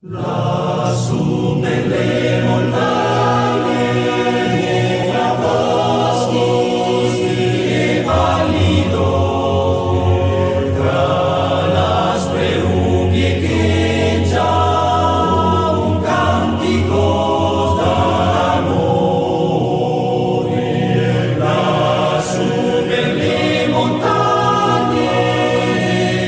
Lassù nelle montagne, fra boschi e valli d'oro, tra las perughe che già un cantico d'amore. Lassù nelle montagne,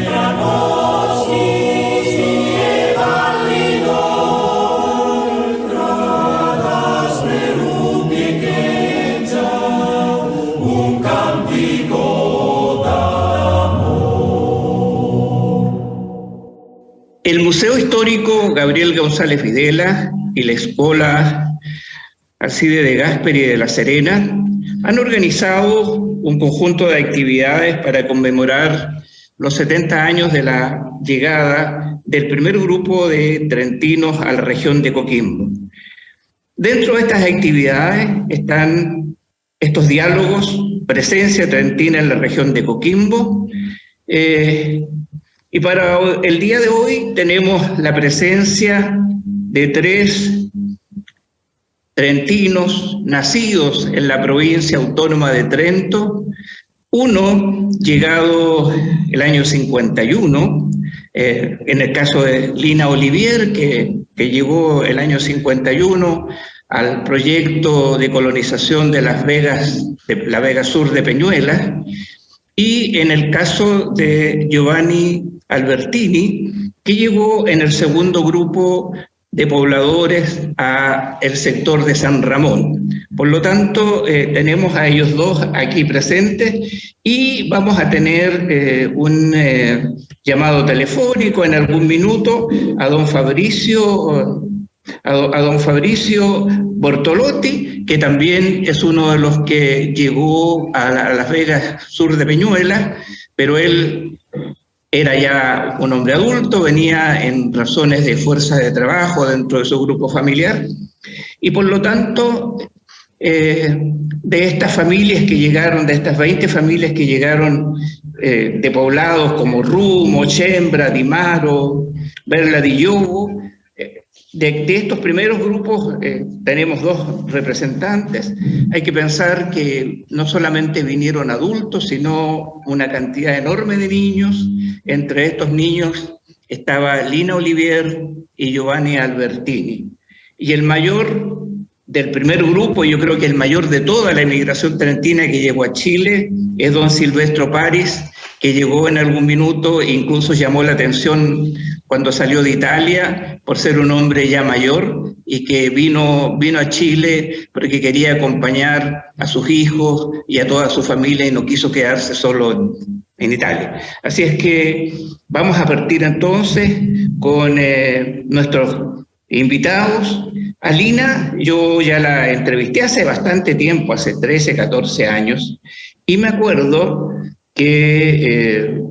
fra boschi e valli d'oro, tra las perughe che già un cantico d'amore. El Museo Histórico Gabriel González Videla y la Escuela Alcide de Gasperi de La Serena han organizado un conjunto de actividades para conmemorar los 70 años de la llegada del primer grupo de trentinos a la región de Coquimbo. Dentro de estas actividades están estos diálogos, presencia trentina en la región de Coquimbo, y para el día de hoy tenemos la presencia de 3 trentinos nacidos en la provincia autónoma de Trento, uno llegado el año 51, en el caso de Lina Olivier, que llegó el año 51 al proyecto de colonización de Las Vegas, de la Vega Sur de Peñuelas, y en el caso de Giovanni Albertini, que llegó en el segundo grupo de pobladores al sector de San Ramón. Por lo tanto, tenemos a ellos dos aquí presentes y vamos a tener un llamado telefónico en algún minuto a don Fabricio Bortolotti, que también es uno de los que llegó a Las Vegas Sur de Peñuelas, pero él era ya un hombre adulto, venía en razones de fuerza de trabajo dentro de su grupo familiar, y por lo tanto, de estas familias que llegaron, de estas 20 familias que llegaron de poblados como Rumo, Chembra, Dimaro, Berla di Yogo, de estos primeros grupos tenemos 2 representantes. Hay que pensar que no solamente vinieron adultos, sino una cantidad enorme de niños. Entre estos niños estaba Lina Olivier y Giovanni Albertini. Y el mayor del primer grupo, yo creo que el mayor de toda la emigración trentina que llegó a Chile, es don Silvestro Paris, que llegó en algún minuto e incluso llamó la atención cuando salió de Italia por ser un hombre ya mayor y que vino a Chile porque quería acompañar a sus hijos y a toda su familia y no quiso quedarse solo en Italia. Así es que vamos a partir entonces con nuestros invitados. A Lina yo ya la entrevisté hace bastante tiempo, hace 13, 14 años, y me acuerdo que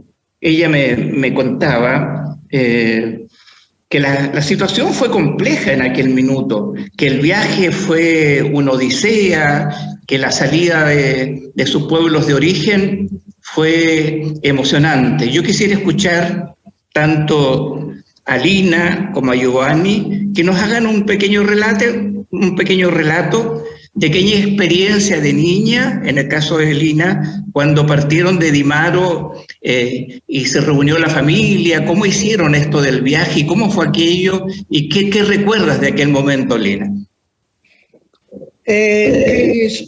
ella me contaba que la situación fue compleja en aquel minuto, que el viaje fue una odisea, que la salida de sus pueblos de origen fue emocionante. Yo quisiera escuchar tanto a Lina como a Giovanni que nos hagan un pequeño relato de aquella experiencia de niña, en el caso de Lina, cuando partieron de Dimaro y se reunió la familia, cómo hicieron esto del viaje y cómo fue aquello, y qué recuerdas de aquel momento, Lina.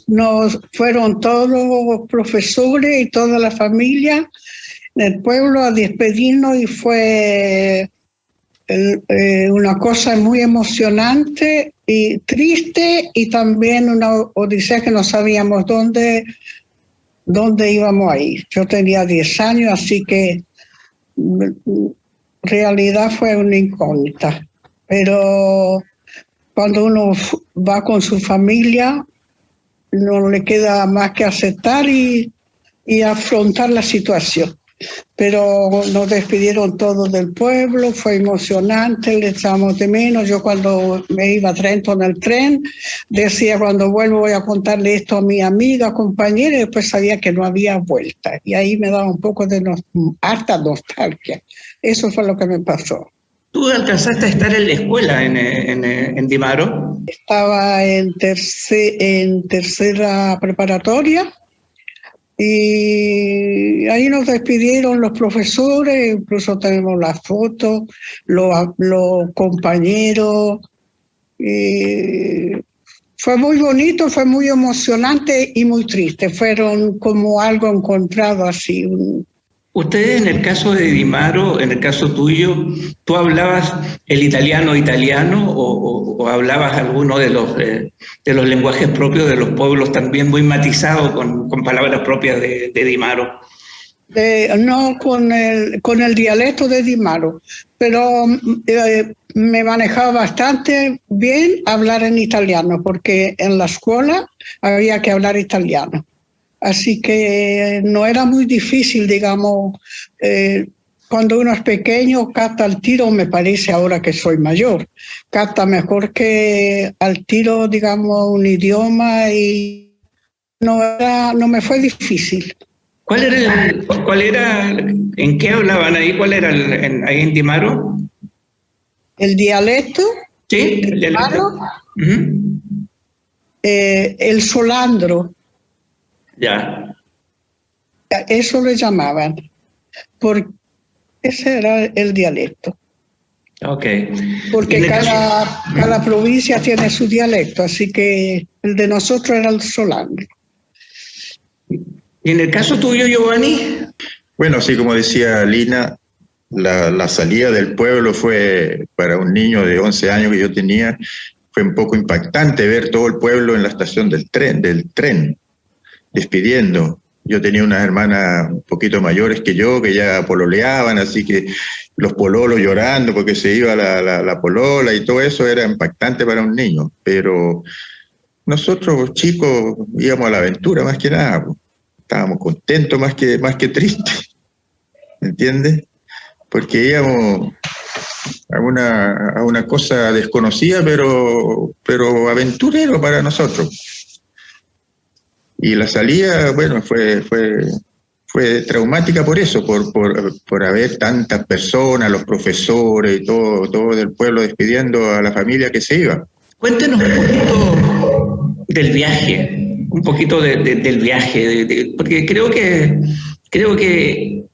Nos fueron todos los profesores y toda la familia del pueblo a despedirnos y fue una cosa muy emocionante y triste, y también una odisea que no sabíamos dónde íbamos a ir. Yo tenía 10 años, así que en realidad fue una incógnita. Pero cuando uno va con su familia, no le queda más que aceptar y afrontar la situación. Pero nos despidieron todos del pueblo, fue emocionante, le echamos de menos. Yo cuando me iba a Trento en el tren, decía cuando vuelvo voy a contarle esto a mi amiga, compañera, y después sabía que no había vuelta. Y ahí me daba un poco de harta nostalgia. Eso fue lo que me pasó. ¿Tú alcanzaste a estar en la escuela en Dimaro? Estaba en tercera preparatoria y ahí nos despidieron los profesores, incluso tenemos las fotos, los compañeros. Fue muy bonito, fue muy emocionante y muy triste. Fueron como algo encontrado así. Ustedes, en el caso de Dimaro, en el caso tuyo, ¿tú hablabas el italiano o hablabas alguno de los lenguajes propios de los pueblos también muy matizados con palabras propias de Dimaro? No con el dialecto de Dimaro, pero me manejaba bastante bien hablar en italiano, porque en la escuela había que hablar italiano. Así que no era muy difícil, digamos, cuando uno es pequeño, capta al tiro, me parece ahora que soy mayor, capta mejor que al tiro, digamos, un idioma y no me fue difícil. ¿En qué hablaban ahí? ¿Cuál era ahí en Dimaro? El dialecto. Sí, el dialecto. El solandro. Ya. Eso le llamaban, porque ese era el dialecto. Ok. Porque cada provincia tiene su dialecto, así que el de nosotros era el solandro. ¿Y en el caso tuyo, Giovanni? Bueno, sí, como decía Lina, la salida del pueblo fue, para un niño de 11 años que yo tenía, fue un poco impactante ver todo el pueblo en la estación del tren, despidiendo. Yo tenía unas hermanas un poquito mayores que yo, que ya pololeaban, así que los pololos llorando porque se iba la polola y todo eso era impactante para un niño. Pero nosotros, chicos, íbamos a la aventura más que nada. Estábamos contentos más que tristes, ¿entiendes? Porque íbamos a una cosa desconocida, pero aventurero para nosotros. Y la salida, bueno, fue traumática por eso, por haber tantas personas, los profesores y todo del pueblo despidiendo a la familia que se iba. Cuéntenos un poquito del viaje. Un poquito del viaje, porque creo que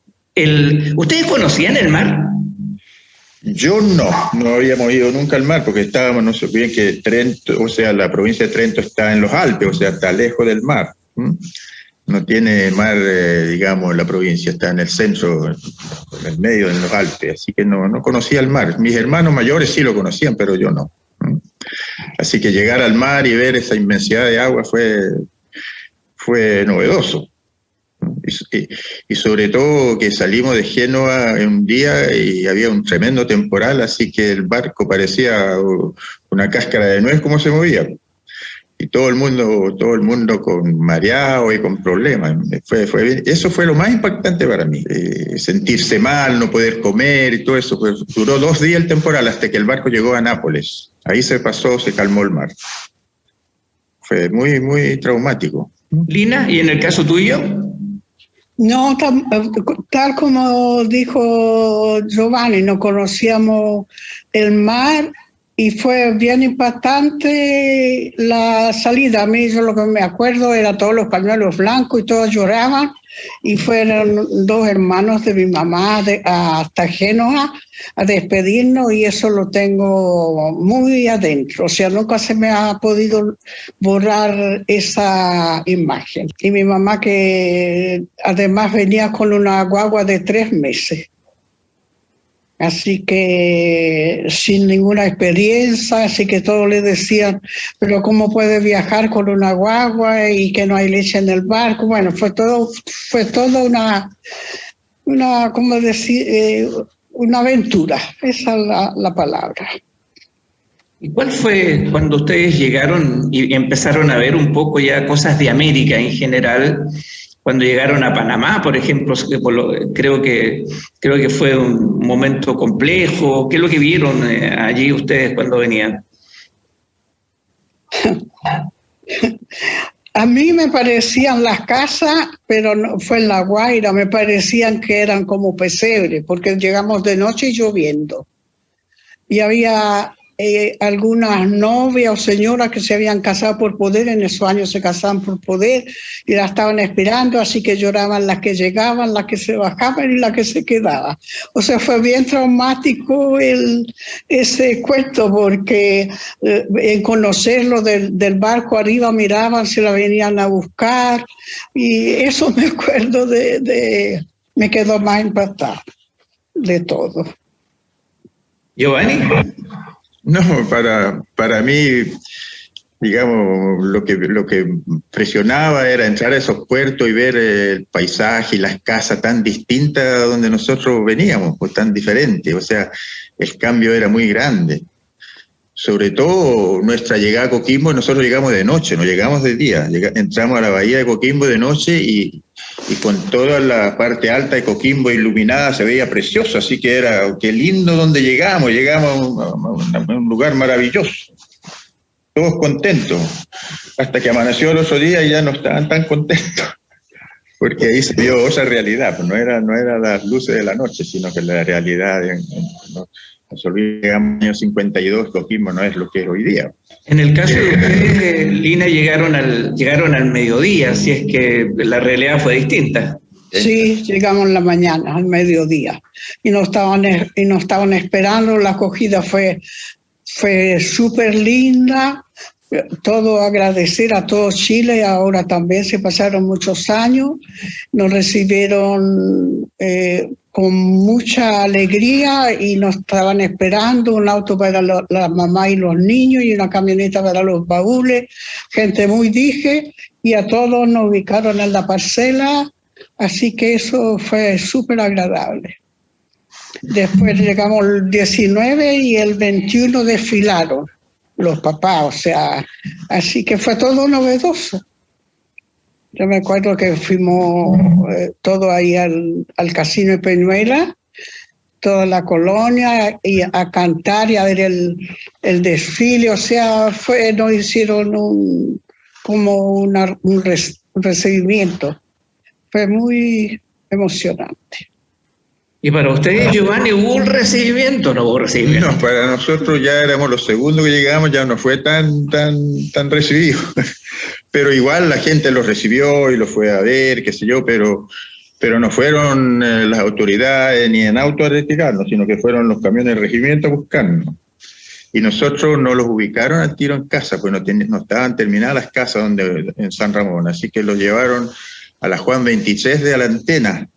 ¿ustedes conocían el mar? Yo no habíamos ido nunca al mar, porque estábamos, no sé bien que Trento, o sea, la provincia de Trento está en los Alpes, o sea, está lejos del mar. No tiene mar, digamos, la provincia, está en el centro, en el medio de los Alpes, así que no conocía el mar. Mis hermanos mayores sí lo conocían, pero yo no. Así que llegar al mar y ver esa inmensidad de agua fue novedoso. Y sobre todo que salimos de Génova un día y había un tremendo temporal, así que el barco parecía una cáscara de nuez como se movía. Y todo el mundo con mareado y con problemas. Fue bien. Eso fue lo más impactante para mí. Sentirse mal, no poder comer y todo eso. Pues duró 2 días el temporal hasta que el barco llegó a Nápoles. Ahí se calmó el mar. Fue muy, muy traumático. Lina, ¿y en el caso tuyo? No, tal como dijo Giovanni, no conocíamos el mar y fue bien impactante la salida. A mí yo lo que me acuerdo era todos los pañuelos blancos y todos lloraban y fueron 2 hermanos de mi mamá hasta Génova a despedirnos y eso lo tengo muy adentro. O sea, nunca se me ha podido borrar esa imagen. Y mi mamá que además venía con una guagua de 3 meses. Así que sin ninguna experiencia, así que todos le decían, pero ¿cómo puede viajar con una guagua y que no hay leche en el barco? Bueno, fue todo una ¿cómo decir? Una aventura, esa es la palabra. ¿Y cuál fue cuando ustedes llegaron y empezaron a ver un poco ya cosas de América en general? Cuando llegaron a Panamá, por ejemplo, creo que fue un momento complejo. ¿Qué es lo que vieron allí ustedes cuando venían? A mí me parecían las casas, pero no, fue en La Guaira, me parecían que eran como pesebres, porque llegamos de noche y lloviendo. y había algunas novias o señoras que se habían casado por poder, en esos años se casaban por poder y la estaban esperando, así que lloraban las que llegaban, las que se bajaban y las que se quedaban. O sea, fue bien traumático ese cuento, porque en conocerlo del barco arriba miraban si la venían a buscar, y eso me acuerdo me quedó más impactado de todo. Giovanni. No, para mí, digamos, lo que impresionaba era entrar a esos puertos y ver el paisaje y las casas tan distintas a donde nosotros veníamos, pues tan diferentes. O sea, el cambio era muy grande. Sobre todo nuestra llegada a Coquimbo, nosotros llegamos de noche, no llegamos de día. Entramos a la bahía de Coquimbo de noche y con toda la parte alta de Coquimbo iluminada se veía precioso, así que era, qué lindo donde llegamos a un lugar maravilloso. Todos contentos, hasta que amaneció el otro día y ya no estaban tan contentos, porque ahí se vio otra realidad, pues no era las luces de la noche, sino que la realidad, nos olvidemos, llegamos en el año 52, Coquimbo no es lo que es hoy día. En el caso de ustedes, Lina, llegaron al mediodía, si es que la realidad fue distinta. Sí, llegamos en la mañana, al mediodía, y nos estaban esperando. La acogida fue súper linda. Todo agradecer a todo Chile. Ahora también se pasaron muchos años, nos recibieron con mucha alegría y nos estaban esperando un auto para la mamá y los niños y una camioneta para los baúles, gente muy dije, y a todos nos ubicaron en la parcela, así que eso fue súper agradable. Después llegamos el 19 y el 21 desfilaron los papás, o sea, así que fue todo novedoso. Yo me acuerdo que fuimos todo ahí al Casino de Peñuela, toda la colonia, y a cantar y a ver el desfile, o sea, nos hicieron un recibimiento. Fue muy emocionante. ¿Y para ustedes, Giovanni, hubo un recibimiento o no hubo recibimiento? No, para nosotros ya éramos los segundos que llegamos, ya no fue tan recibido. Pero igual la gente los recibió y los fue a ver, qué sé yo, pero no fueron las autoridades ni en auto a retirarnos, sino que fueron los camiones del regimiento a buscarnos. Y nosotros nos los ubicaron al tiro en casa, pues no estaban terminadas las casas en San Ramón, así que los llevaron a la Juan 23 de la Antena.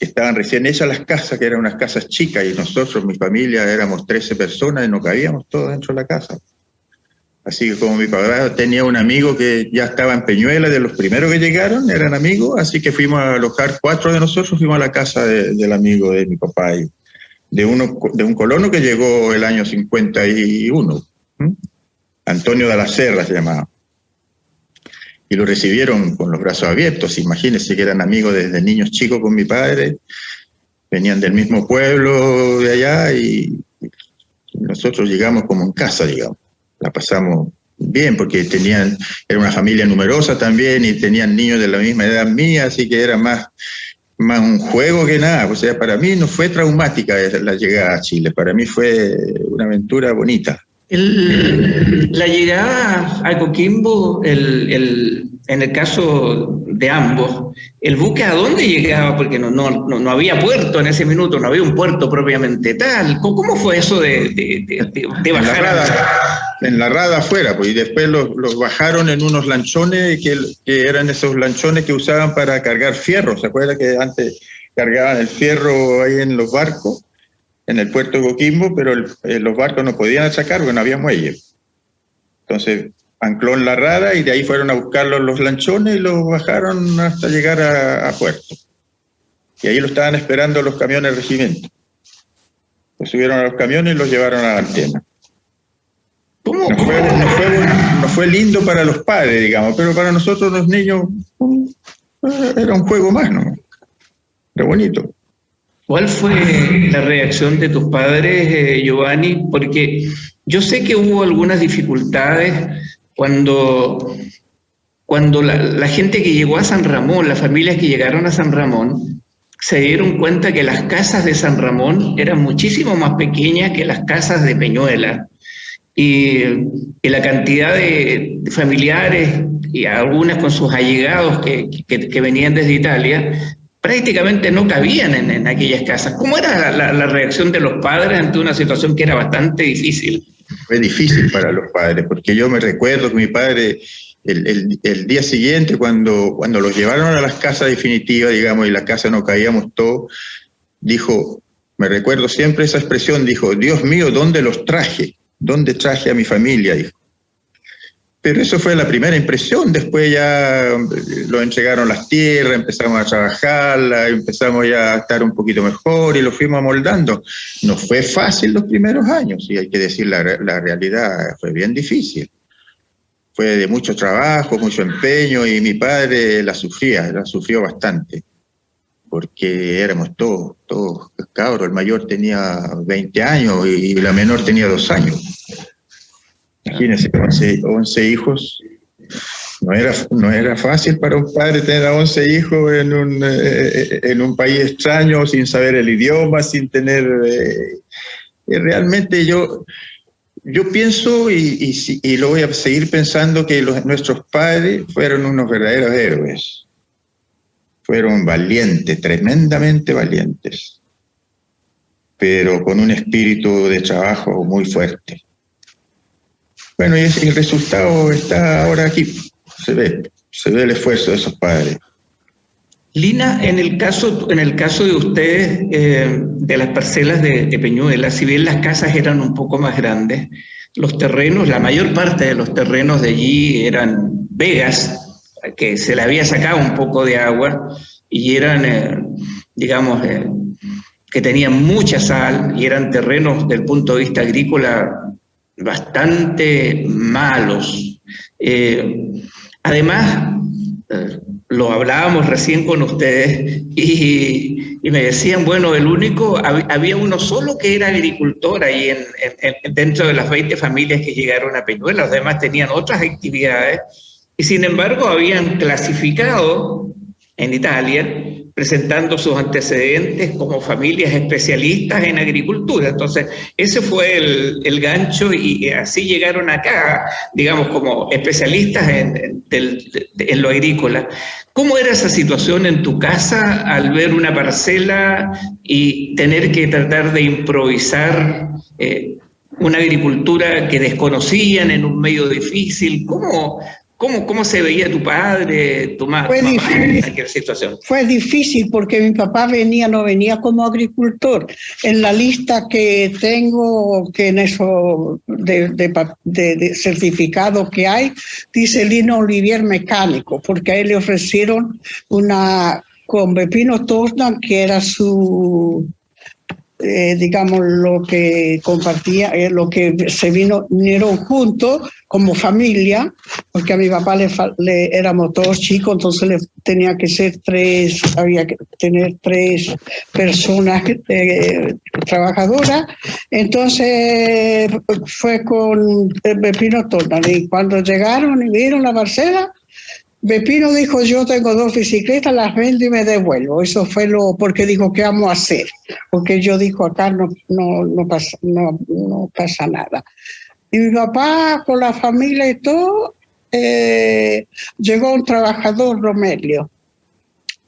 Estaban recién hechas las casas, que eran unas casas chicas, y nosotros, mi familia, éramos 13 personas y no cabíamos todos dentro de la casa. Así que como mi papá tenía un amigo que ya estaba en Peñuela, de los primeros que llegaron, eran amigos, así que fuimos a alojar 4 de nosotros, fuimos a la casa del amigo de mi papá, y de un colono que llegó el año 51, Antonio de la Serra se llamaba. Y lo recibieron con los brazos abiertos. Imagínense que eran amigos desde niños chicos con mi padre, venían del mismo pueblo de allá y nosotros llegamos como en casa, digamos. La pasamos bien porque era una familia numerosa también y tenían niños de la misma edad mía, así que era más un juego que nada. O sea, para mí no fue traumática la llegada a Chile, para mí fue una aventura bonita. La llegada a Coquimbo, en el caso de ambos, ¿el buque a dónde llegaba? Porque no había puerto en ese minuto, no había un puerto propiamente tal. ¿Cómo fue eso de bajar? En la rada afuera, pues, y después los bajaron en unos lanchones que eran esos lanchones que usaban para cargar fierro. ¿Se acuerda que antes cargaban el fierro ahí en los barcos? En el puerto de Coquimbo, pero los barcos no podían atracar porque no había muelle. Entonces ancló en la rada y de ahí fueron a buscarlos los lanchones y los bajaron hasta llegar a puerto. Y ahí lo estaban esperando los camiones del regimiento. Los subieron a los camiones y los llevaron a la antena. No fue lindo para los padres, digamos, pero para nosotros los niños era un juego más, ¿no? Era bonito. ¿Cuál fue la reacción de tus padres, Giovanni? Porque yo sé que hubo algunas dificultades cuando la gente que llegó a San Ramón, las familias que llegaron a San Ramón, se dieron cuenta que las casas de San Ramón eran muchísimo más pequeñas que las casas de Peñuela. Y la cantidad de familiares, y algunas con sus allegados que venían desde Italia, prácticamente no cabían en aquellas casas. ¿Cómo era la reacción de los padres ante una situación que era bastante difícil? Fue difícil para los padres, porque yo me recuerdo que mi padre, el día siguiente, cuando los llevaron a las casas definitivas, digamos, y la casa no caíamos todos, dijo, me recuerdo siempre esa expresión, dijo, Dios mío, ¿dónde los traje? ¿Dónde traje a mi familia? Dijo. Pero eso fue la primera impresión. Después ya lo entregaron las tierras, empezamos a trabajarla, empezamos ya a estar un poquito mejor y lo fuimos amoldando. No fue fácil los primeros años, y hay que decir la realidad, fue bien difícil. Fue de mucho trabajo, mucho empeño, y mi padre la sufrió bastante, porque éramos todos cabros. El mayor tenía 20 años y la menor tenía 2 años. Imagínense, 11 hijos. No era fácil para un padre tener a 11 hijos en un país extraño, sin saber el idioma, sin tener... realmente yo pienso, y lo voy a seguir pensando, que nuestros padres fueron unos verdaderos héroes. Fueron valientes, tremendamente valientes, pero con un espíritu de trabajo muy fuerte. Bueno, y el resultado está ahora aquí. Se ve el esfuerzo de esos padres. Lina, en el caso de ustedes, de las parcelas de Peñuela, si bien las casas eran un poco más grandes, los terrenos, la mayor parte de los terrenos de allí eran vegas, que se le había sacado un poco de agua, y eran, digamos, que tenían mucha sal, y eran terrenos, del punto de vista agrícola, bastante malos. Además, lo hablábamos recién con ustedes y me decían, bueno, había uno solo que era agricultor ahí dentro de las 20 familias que llegaron a Peñuela. Los demás tenían otras actividades y sin embargo habían clasificado en Italia, presentando sus antecedentes como familias especialistas en agricultura. Entonces, ese fue el gancho y así llegaron acá, digamos, como especialistas en lo agrícola. ¿Cómo era esa situación en tu casa al ver una parcela y tener que tratar de improvisar una agricultura que desconocían en un medio difícil? ¿Cómo se veía tu padre, tu mamá en aquella situación? Fue difícil porque mi papá no venía como agricultor. En la lista que tengo, que en eso de certificado que hay, dice Lino Olivier mecánico, porque a él le ofrecieron con Pepino Tordan, que era su... digamos, lo que compartía, lo que se vinieron juntos como familia, porque a mi papá éramos todos chicos, entonces tenía que ser había que tener 3 personas trabajadoras. Entonces fue con Pepino Tordan, y cuando llegaron y vieron la parcela, Pepino dijo, yo tengo 2 bicicletas, las vendo y me devuelvo. Eso fue porque dijo, ¿qué vamos a hacer? Porque yo dijo, acá no pasa nada. Y mi papá, con la familia y todo, llegó un trabajador, Romelio,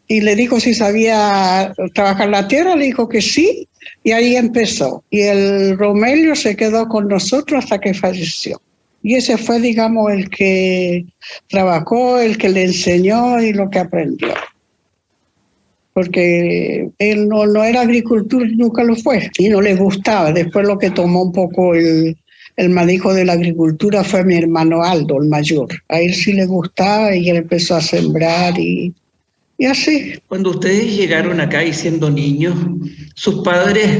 y le dijo si sabía trabajar la tierra, le dijo que sí, y ahí empezó. Y el Romelio se quedó con nosotros hasta que falleció. Y ese fue, digamos, el que trabajó, el que le enseñó y lo que aprendió. Porque él no era agricultor, nunca lo fue, y no le gustaba. Después lo que tomó un poco el manejo de la agricultura fue mi hermano Aldo, el mayor. A él sí le gustaba y él empezó a sembrar y así. Cuando ustedes llegaron acá y siendo niños, sus padres,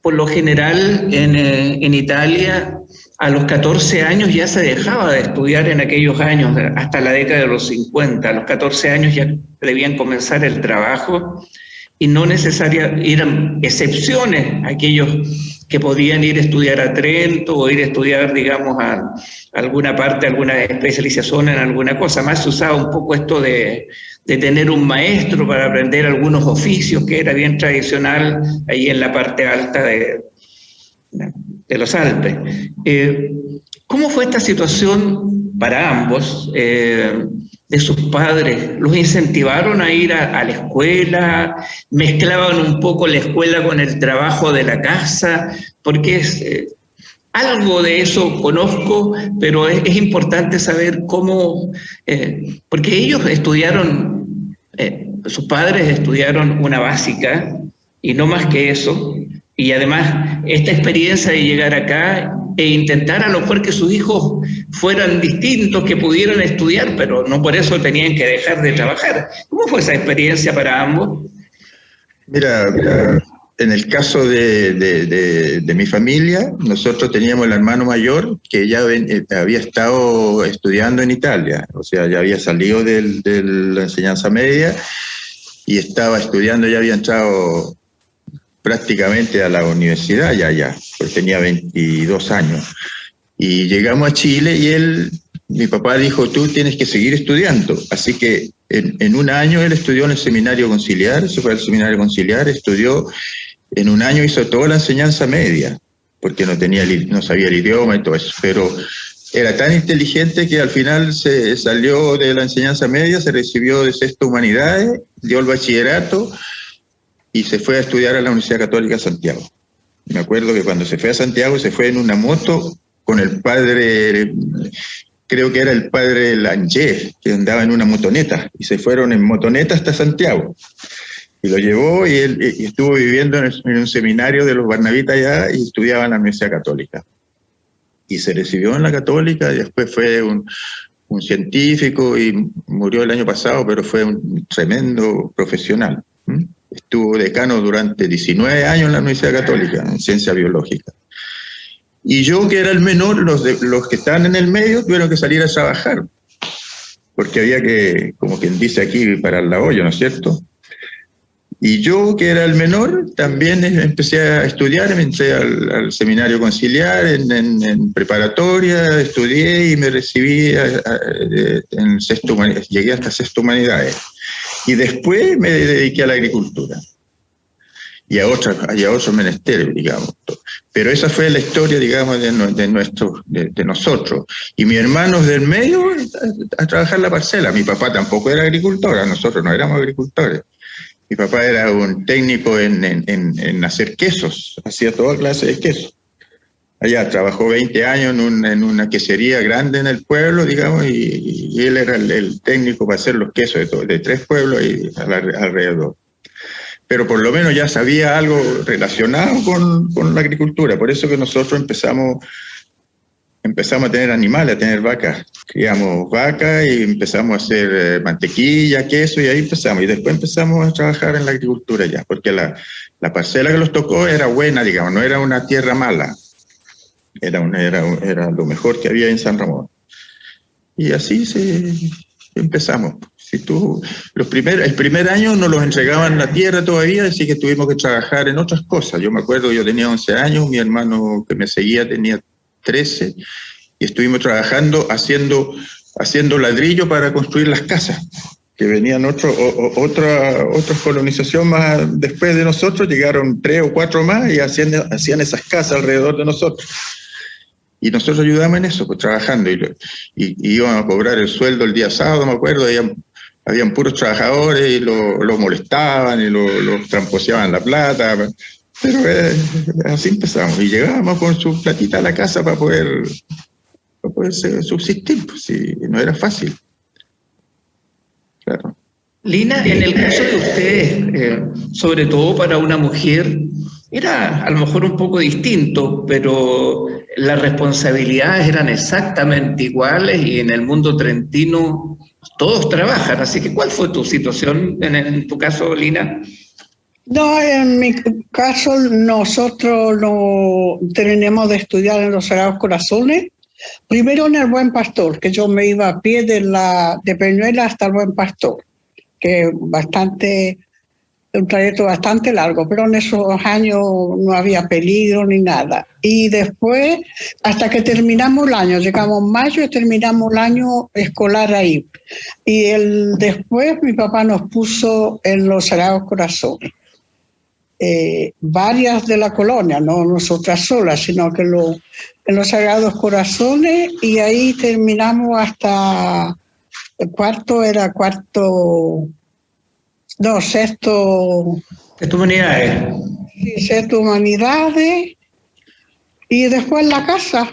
por lo general en Italia, a los 14 años ya se dejaba de estudiar en aquellos años, hasta la década de los 50. A los 14 años ya debían comenzar el trabajo y no necesariamente, eran excepciones aquellos que podían ir a estudiar a Trento o ir a estudiar, digamos, a alguna parte, alguna especialización en alguna cosa. Más se usaba un poco esto de tener un maestro para aprender algunos oficios, que era bien tradicional ahí en la parte alta de los Alpes. ¿Cómo fue esta situación para ambos, de sus padres? ¿Los incentivaron a ir a la escuela? ¿Mezclaban un poco la escuela con el trabajo de la casa? Porque algo de eso conozco, pero es importante saber cómo, porque ellos estudiaron, sus padres estudiaron una básica y no más que eso, y además esta experiencia de llegar acá e intentar a lo mejor que sus hijos fueran distintos, que pudieran estudiar, pero no por eso tenían que dejar de trabajar. ¿Cómo fue esa experiencia para ambos? Mira, en el caso de mi familia, nosotros teníamos el hermano mayor que ya había estado estudiando en Italia, o sea, ya había salido de la enseñanza media y estaba estudiando, ya había entrado prácticamente a la universidad, pues tenía 22 años. Y llegamos a Chile y mi papá dijo, tú tienes que seguir estudiando. Así que en un año él estudió en el seminario conciliar, se fue al seminario conciliar, estudió, en un año hizo toda la enseñanza media, porque no sabía el idioma y todo eso, pero era tan inteligente que al final se salió de la enseñanza media, se recibió de sexto humanidades, dio el bachillerato, y se fue a estudiar a la Universidad Católica de Santiago. Me acuerdo que cuando se fue a Santiago se fue en una moto con el padre, creo que era el padre Langer, que andaba en una motoneta, y se fueron en motoneta hasta Santiago. Y lo llevó y él estuvo viviendo en un seminario de los Barnabitas allá y estudiaba en la Universidad Católica. Y se recibió en la Católica y después fue un científico y murió el año pasado, pero fue un tremendo profesional. Estuvo decano durante 19 años en la Universidad Católica, en ciencia biológica. Y yo, que era el menor, los que estaban en el medio tuvieron que salir a trabajar, porque había que, como quien dice aquí, parar la olla, ¿no es cierto? Y yo, que era el menor, también empecé a estudiar, entré al seminario conciliar, en preparatoria, estudié y me recibí en sexto, llegué hasta sexto humanidades. Y después me dediqué a la agricultura y a otros menesteres, digamos. Pero esa fue la historia, digamos, de nosotros. Y mis hermanos del medio a trabajar la parcela. Mi papá tampoco era agricultor, nosotros no éramos agricultores. Mi papá era un técnico en hacer quesos, hacía toda clase de quesos. Allá trabajó 20 años en una quesería grande en el pueblo, digamos, y él era el técnico para hacer los quesos de 3 pueblos y alrededor. Pero por lo menos ya sabía algo relacionado con la agricultura. Por eso que nosotros empezamos a tener animales, a tener vacas. Criamos vacas y empezamos a hacer mantequilla, queso, y ahí empezamos. Y después empezamos a trabajar en la agricultura ya, porque la parcela que nos tocó era buena, digamos, no era una tierra mala. Era lo mejor que había en San Ramón. Y así empezamos. El primer año nos los entregaban la tierra todavía, así que tuvimos que trabajar en otras cosas. Yo me acuerdo que yo tenía 11 años, mi hermano que me seguía tenía 13, y estuvimos trabajando haciendo ladrillo para construir las casas, que venían otra colonización más después de nosotros, llegaron 3 o 4 más y hacían esas casas alrededor de nosotros. Y nosotros ayudamos en eso, pues trabajando, y íbamos a cobrar el sueldo el día sábado, me acuerdo, habían puros trabajadores y lo molestaban y los tramposeaban la plata, pero así empezamos, y llegábamos con su platita a la casa para poder subsistir, pues sí, no era fácil. Claro. Lina, en el caso de ustedes, sobre todo para una mujer, era a lo mejor un poco distinto, pero las responsabilidades eran exactamente iguales y en el mundo trentino todos trabajan. Así que, ¿cuál fue tu situación en tu caso, Lina? No, en mi caso nosotros no tenemos de estudiar en los Sagrados Corazones. Primero en el Buen Pastor, que yo me iba a pie de Peñuela hasta el Buen Pastor, que bastante un trayecto bastante largo, pero en esos años no había peligro ni nada. Y después, hasta que terminamos el año, llegamos en mayo y terminamos el año escolar ahí. Y después mi papá nos puso en los Sagrados Corazones. Varias de la colonia, no nosotras solas, sino que en los Sagrados Corazones, y ahí terminamos hasta sexto humanidades. Sí, sexto humanidades, y después la casa.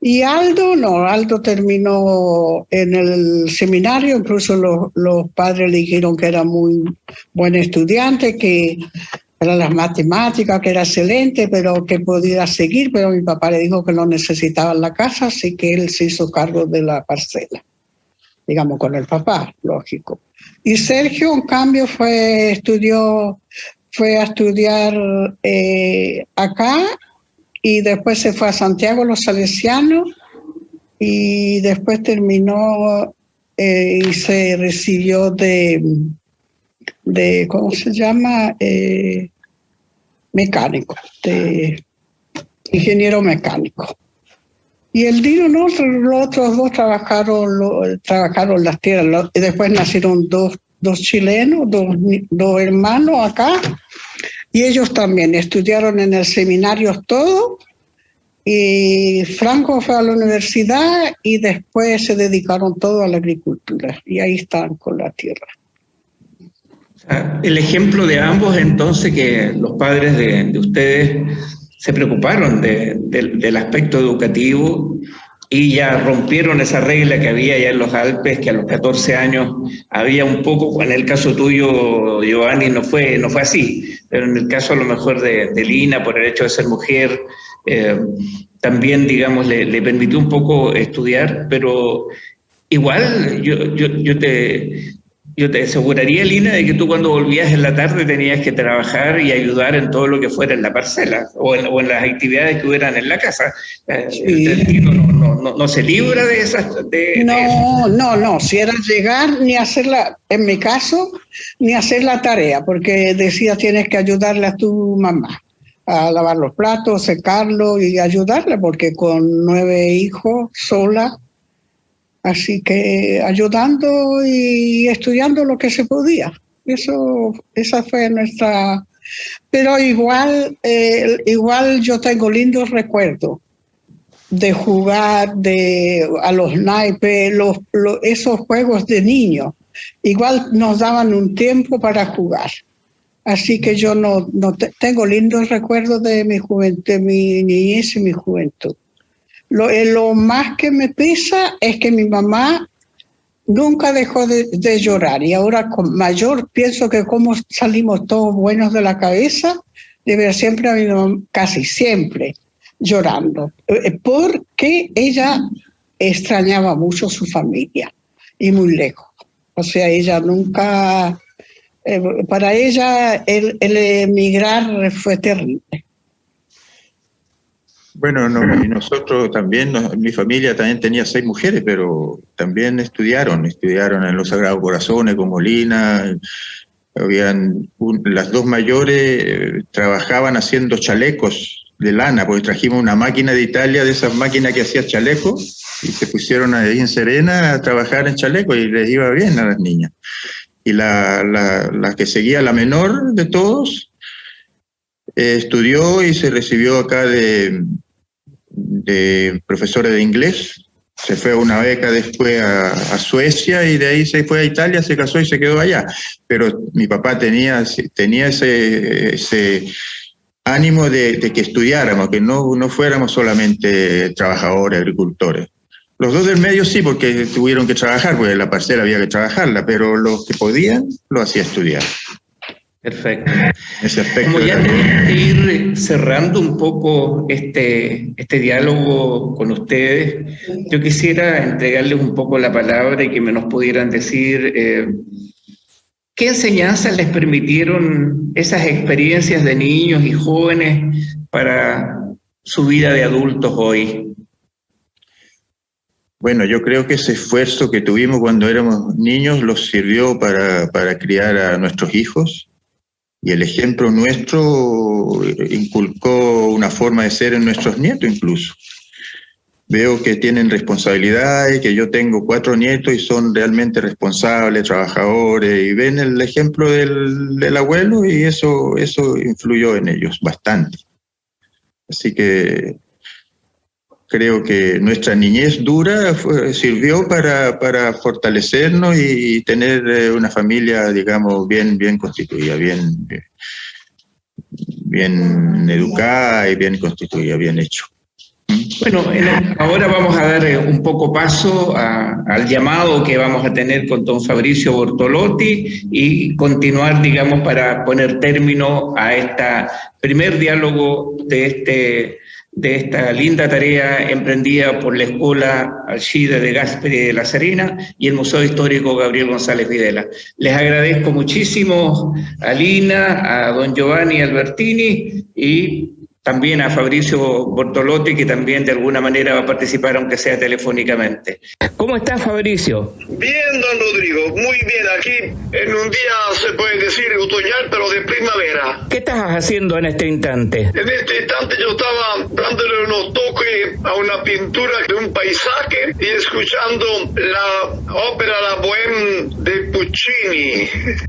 Y Aldo terminó en el seminario, incluso los padres le dijeron que era muy buen estudiante, que era las matemáticas, que era excelente, pero que podía seguir, pero mi papá le dijo que no necesitaba la casa, así que él se hizo cargo de la parcela, digamos, con el papá, lógico. Y Sergio, en cambio, fue a estudiar acá, y después se fue a Santiago los Salesianos, y después terminó y se recibió de ¿cómo se llama? Mecánico, de ingeniero mecánico. Y el Dino, no, los otros dos trabajaron las tierras. Y después nacieron dos chilenos, dos hermanos acá, y ellos también estudiaron en el seminario todo. Y Franco fue a la universidad y después se dedicaron todo a la agricultura, y ahí están con la tierra. El ejemplo de ambos, entonces, que los padres de ustedes se preocuparon del aspecto educativo y ya rompieron esa regla que había ya en los Alpes, que a los 14 años había un poco. En el caso tuyo, Giovanni, no fue así, pero en el caso a lo mejor de Lina, por el hecho de ser mujer, también, digamos, le permitió un poco estudiar, pero igual yo te aseguraría, Lina, de que tú cuando volvías en la tarde tenías que trabajar y ayudar en todo lo que fuera en la parcela o en las actividades que hubieran en la casa. Sí. No se libra de esas... No, si era llegar, ni hacerla, en mi caso, ni hacer la tarea, porque decía tienes que ayudarle a tu mamá a lavar los platos, secarlo y ayudarle, porque con 9 hijos sola. Así que ayudando y estudiando lo que se podía. Esa fue nuestra... Pero igual yo tengo lindos recuerdos de jugar a los naipes, esos juegos de niños. Igual nos daban un tiempo para jugar. Así que yo tengo lindos recuerdos de mi juventud, de mi niñez y mi juventud. Lo más que me pesa es que mi mamá nunca dejó de llorar, y ahora con mayor pienso que como salimos todos buenos de la cabeza, de ver siempre a mi mamá, casi siempre llorando, porque ella extrañaba mucho su familia y muy lejos. O sea, ella nunca, para ella el emigrar fue terrible. Bueno, y nosotros también, mi familia también tenía 6 mujeres, pero también estudiaron en los Sagrados Corazones, como Lina. Las 2 mayores trabajaban haciendo chalecos de lana, porque trajimos una máquina de Italia, de esas máquinas que hacía chalecos, y se pusieron ahí en Serena a trabajar en chalecos, y les iba bien a las niñas. Y la que seguía, la menor de todos, estudió y se recibió acá de profesora de inglés. Se fue a una beca después a Suecia, y de ahí se fue a Italia, se casó y se quedó allá. Pero mi papá tenía ese ánimo de que estudiáramos, que no fuéramos solamente trabajadores, agricultores. Los 2 del medio sí, porque tuvieron que trabajar, porque la parcela había que trabajarla, pero los que podían lo hacía estudiar. Perfecto. Ese aspecto. Como ya tenemos que ir cerrando un poco este diálogo con ustedes, yo quisiera entregarles un poco la palabra y que nos pudieran decir qué enseñanzas les permitieron esas experiencias de niños y jóvenes para su vida de adultos hoy. Bueno, yo creo que ese esfuerzo que tuvimos cuando éramos niños los sirvió para criar a nuestros hijos. Y el ejemplo nuestro inculcó una forma de ser en nuestros nietos incluso. Veo que tienen responsabilidades, que yo tengo 4 nietos y son realmente responsables, trabajadores, y ven el ejemplo del abuelo y eso influyó en ellos bastante. Así que creo que nuestra niñez dura sirvió para fortalecernos y tener una familia, digamos, bien constituida, bien educada y bien constituida, bien hecho. Bueno, ahora vamos a dar un poco paso al llamado que vamos a tener con don Fabricio Bortolotti y continuar, digamos, para poner término a este primer diálogo de esta linda tarea emprendida por la Escuela Alcide de Gasperi de La Serena y el Museo Histórico Gabriel González Videla. Les agradezco muchísimo a Lina, a don Giovanni Albertini y también a Fabricio Bortolotti, que también de alguna manera va a participar, aunque sea telefónicamente. ¿Cómo estás, Fabricio? Bien, don Rodrigo, muy bien. Aquí en un día, se puede decir, otoñal, pero de primavera. ¿Qué estás haciendo en este instante? En este instante yo estaba dándole unos toques a una pintura de un paisaje y escuchando la ópera La Bohème de Puccini.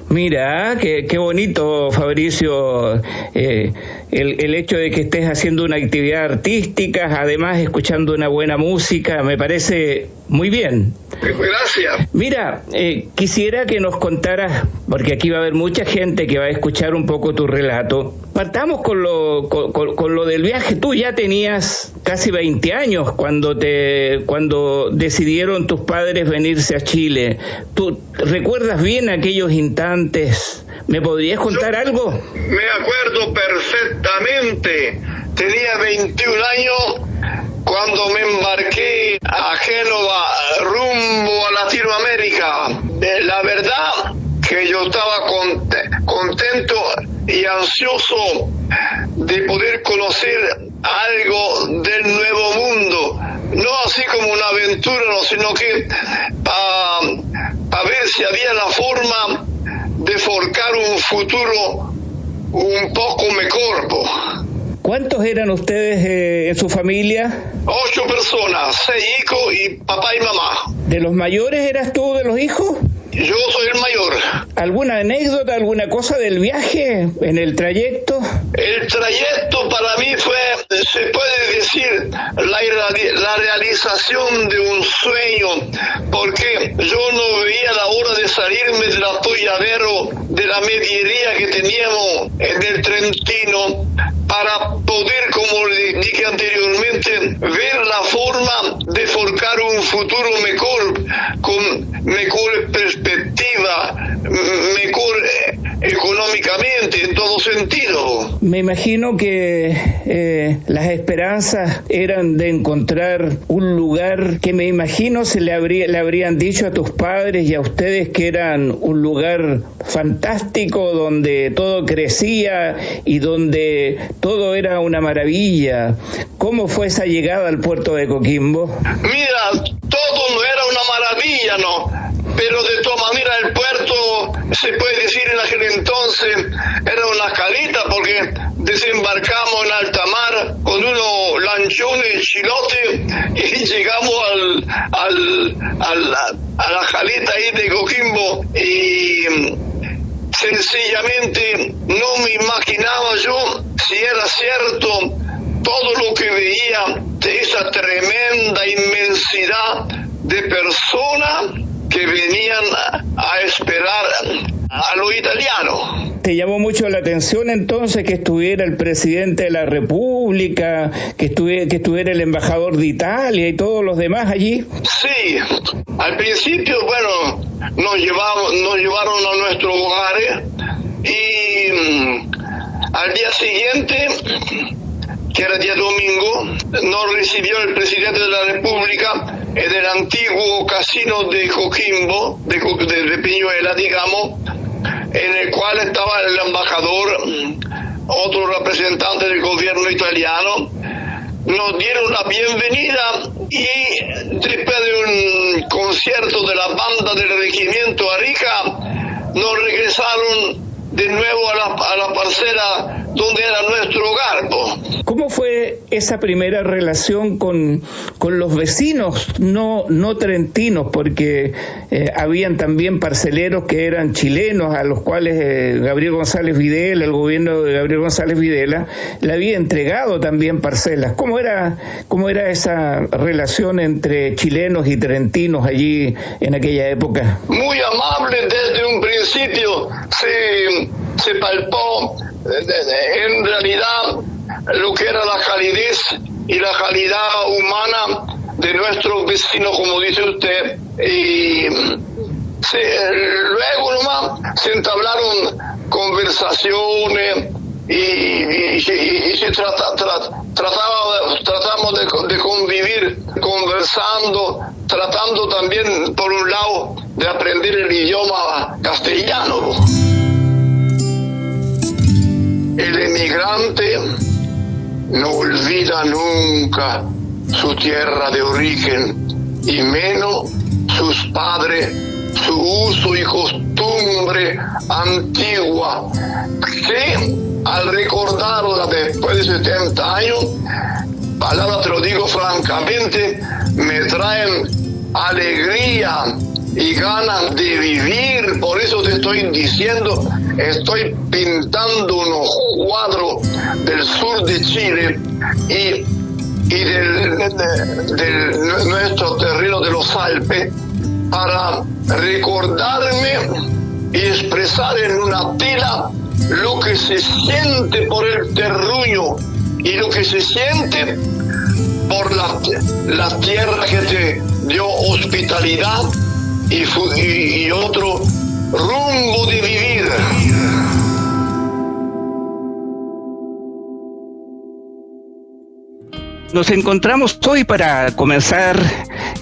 Mira, qué bonito, Fabricio, el hecho de que estés haciendo una actividad artística, además escuchando una buena música, me parece muy bien. Gracias. Mira, quisiera que nos contaras, porque aquí va a haber mucha gente que va a escuchar un poco tu relato. Partamos con lo del viaje. Tú ya tenías casi 20 años cuando decidieron tus padres venirse a Chile. ¿Tú recuerdas bien aquellos instantes? ¿Me podrías contar algo? Me acuerdo perfectamente. Tenía 21 años cuando me embarqué a Génova rumbo a Latinoamérica. La verdad que yo estaba contento y ansioso de poder conocer algo del nuevo mundo. No así como una aventura, no, sino que para ver si había la forma de forjar un futuro un poco mejor. ¿Cuántos eran ustedes en su familia? 8 personas, 6 hijos y papá y mamá. ¿De los mayores eras tú, de los hijos? Yo soy el mayor. ¿Alguna anécdota, alguna cosa del viaje en el trayecto? El trayecto para mí fue, se puede decir, la realización de un sueño, porque yo no veía la hora de salirme del atolladero de la mediería que teníamos en el Trentino para poder, como le dije anteriormente, ver la forma de forjar un futuro mejor, con mejor perspectiva, mejor económicamente, en todo sentido. Me imagino que las esperanzas eran de encontrar un lugar que me imagino le habrían dicho a tus padres y a ustedes que eran un lugar fantástico donde todo crecía y donde todo era una maravilla. ¿Cómo fue esa llegada al puerto de Coquimbo? Mira, todo no era una maravilla, ¿no? Pero de todas maneras el puerto, se puede decir en aquel entonces, era una calita porque desembarcamos en alta mar con unos lanchones chilotes y llegamos a la caleta ahí de Coquimbo y sencillamente no me imaginaba yo si era cierto todo lo que veía de esa tremenda inmensidad de personas que venían a esperar a lo italiano. ¿Te llamó mucho la atención entonces que estuviera el presidente de la República, que estuviera el embajador de Italia y todos los demás allí? Sí, al principio, bueno, nos llevaron a nuestros hogares y al día siguiente, que era día domingo, nos recibió el presidente de la República en el antiguo casino de Coquimbo, de Peñuela, digamos, en el cual estaba el embajador, otro representante del gobierno italiano. Nos dieron la bienvenida y después de un concierto de la banda del regimiento Arica, nos regresaron de nuevo a la parcela donde era nuestro hogar, po. ¿Cómo fue esa primera relación con los vecinos no trentinos? Porque habían también parceleros que eran chilenos, a los cuales Gabriel González Videla, el gobierno de Gabriel González Videla, le había entregado también parcelas. ¿Cómo era esa relación entre chilenos y trentinos allí en aquella época? Muy amable desde un principio, se palpó en realidad lo que era la calidez y la calidad humana de nuestros vecinos, como dice usted, y luego nomás se entablaron conversaciones y se tratamos de convivir conversando, tratando también por un lado de aprender el idioma castellano. El emigrante no olvida nunca su tierra de origen y menos sus padres, su uso y costumbre antigua, que al recordarla después de 70 años, palabras te lo digo francamente, me traen alegría y ganas de vivir. Por eso te estoy diciendo, estoy pintando unos cuadros del sur de Chile y del nuestro terreno de los Alpes para recordarme y expresar en una tela lo que se siente por el terruño y lo que se siente por la tierra que te dio hospitalidad y otro rumbo de vivir. Nos encontramos hoy para comenzar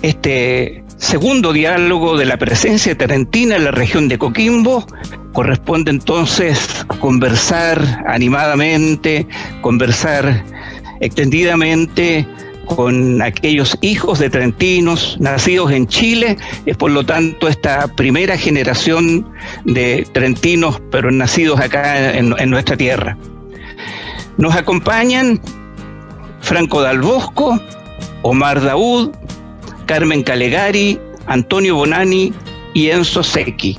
este segundo diálogo de la presencia trentina en la región de Coquimbo. Corresponde entonces conversar animadamente, conversar extendidamente con aquellos hijos de trentinos nacidos en Chile. Es por lo tanto esta primera generación de trentinos, pero nacidos acá en nuestra tierra. Nos acompañan Franco Dal Bosco, Omar Daoud, Carmen Calegari, Antonio Bonani y Enzo Secchi.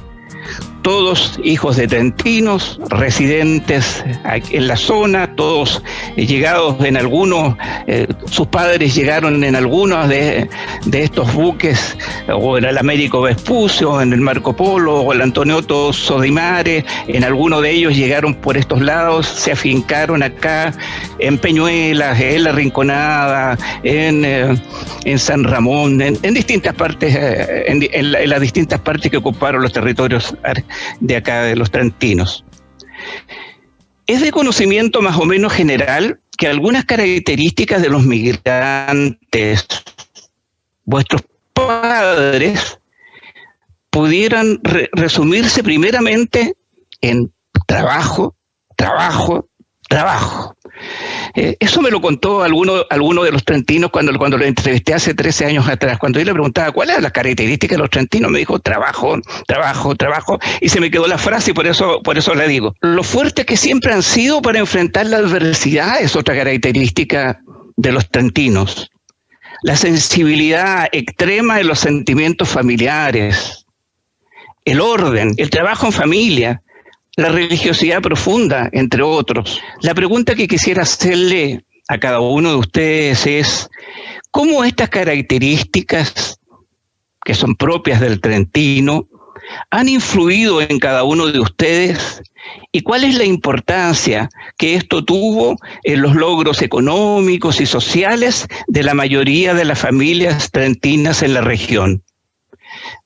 Todos hijos de trentinos, residentes en la zona, todos llegados en algunos, sus padres llegaron en algunos de estos buques, o en el Américo Vespucio, en el Marco Polo, o el Antonioto Sodimare, en algunos de ellos llegaron por estos lados, se afincaron acá en Peñuelas, en La Rinconada, en San Ramón, en distintas partes, en las distintas partes que ocuparon los territorios de acá de los trentinos. Es de conocimiento más o menos general que algunas características de los migrantes, vuestros padres, pudieran resumirse primeramente en trabajo, trabajo, trabajo. Eso me lo contó alguno de los trentinos cuando lo entrevisté hace 13 años atrás. Cuando yo le preguntaba cuáles eran las características de los trentinos, me dijo trabajo, trabajo, trabajo, y se me quedó la frase y por eso la digo. Lo fuertes que siempre han sido para enfrentar la adversidad es otra característica de los trentinos. La sensibilidad extrema de los sentimientos familiares, el orden, el trabajo en familia, la religiosidad profunda, entre otros. La pregunta que quisiera hacerle a cada uno de ustedes es, ¿cómo estas características que son propias del trentino han influido en cada uno de ustedes? ¿Y cuál es la importancia que esto tuvo en los logros económicos y sociales de la mayoría de las familias trentinas en la región?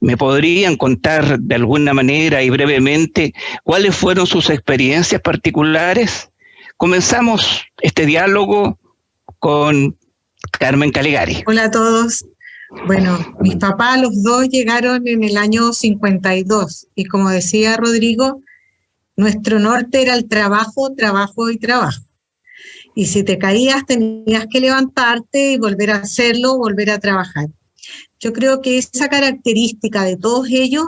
¿Me podrían contar de alguna manera y brevemente cuáles fueron sus experiencias particulares? Comenzamos este diálogo con Carmen Calegari. Hola a todos. Bueno, mis papás los dos llegaron en el año 52 y como decía Rodrigo, nuestro norte era el trabajo, trabajo y trabajo. Y si te caías tenías que levantarte y volver a hacerlo, volver a trabajar. Yo creo que esa característica de todos ellos,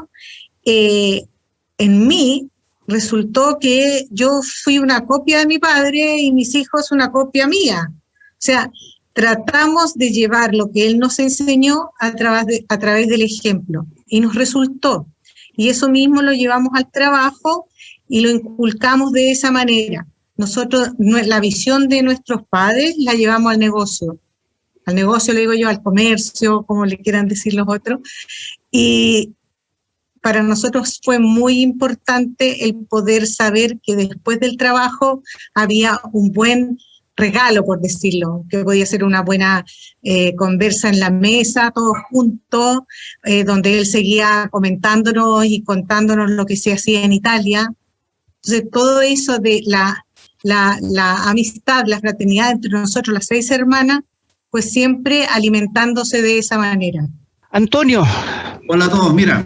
en mí, resultó que yo fui una copia de mi padre y mis hijos una copia mía. O sea, tratamos de llevar lo que él nos enseñó a través del ejemplo y nos resultó. Y eso mismo lo llevamos al trabajo y lo inculcamos de esa manera. Nosotros, la visión de nuestros padres la llevamos al negocio. Al negocio, le digo yo, al comercio, como le quieran decir los otros. Y para nosotros fue muy importante el poder saber que después del trabajo había un buen regalo, por decirlo, que podía ser una buena conversa en la mesa, todos juntos, donde él seguía comentándonos y contándonos lo que se hacía en Italia. Entonces, todo eso de la amistad, la fraternidad entre nosotros, las 6 hermanas, pues siempre alimentándose de esa manera. Antonio. Hola a todos, mira,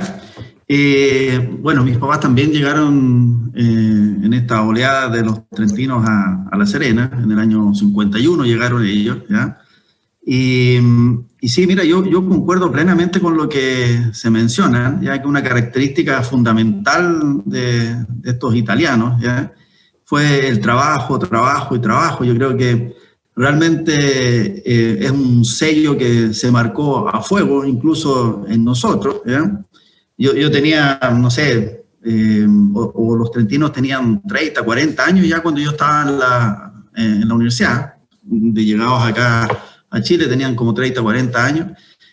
bueno, mis papás también llegaron en esta oleada de los trentinos a La Serena, en el año 51 llegaron ellos, ¿ya? Y sí, mira, yo concuerdo plenamente con lo que se menciona, ya que una característica fundamental de estos italianos, ¿ya? Fue el trabajo, trabajo y trabajo. Yo creo que realmente es un sello que se marcó a fuego, incluso en nosotros, ¿ya? Yo tenía, no sé, o los trentinos tenían 30, 40 años ya cuando yo estaba en la universidad, de llegados acá a Chile tenían como 30, 40 años,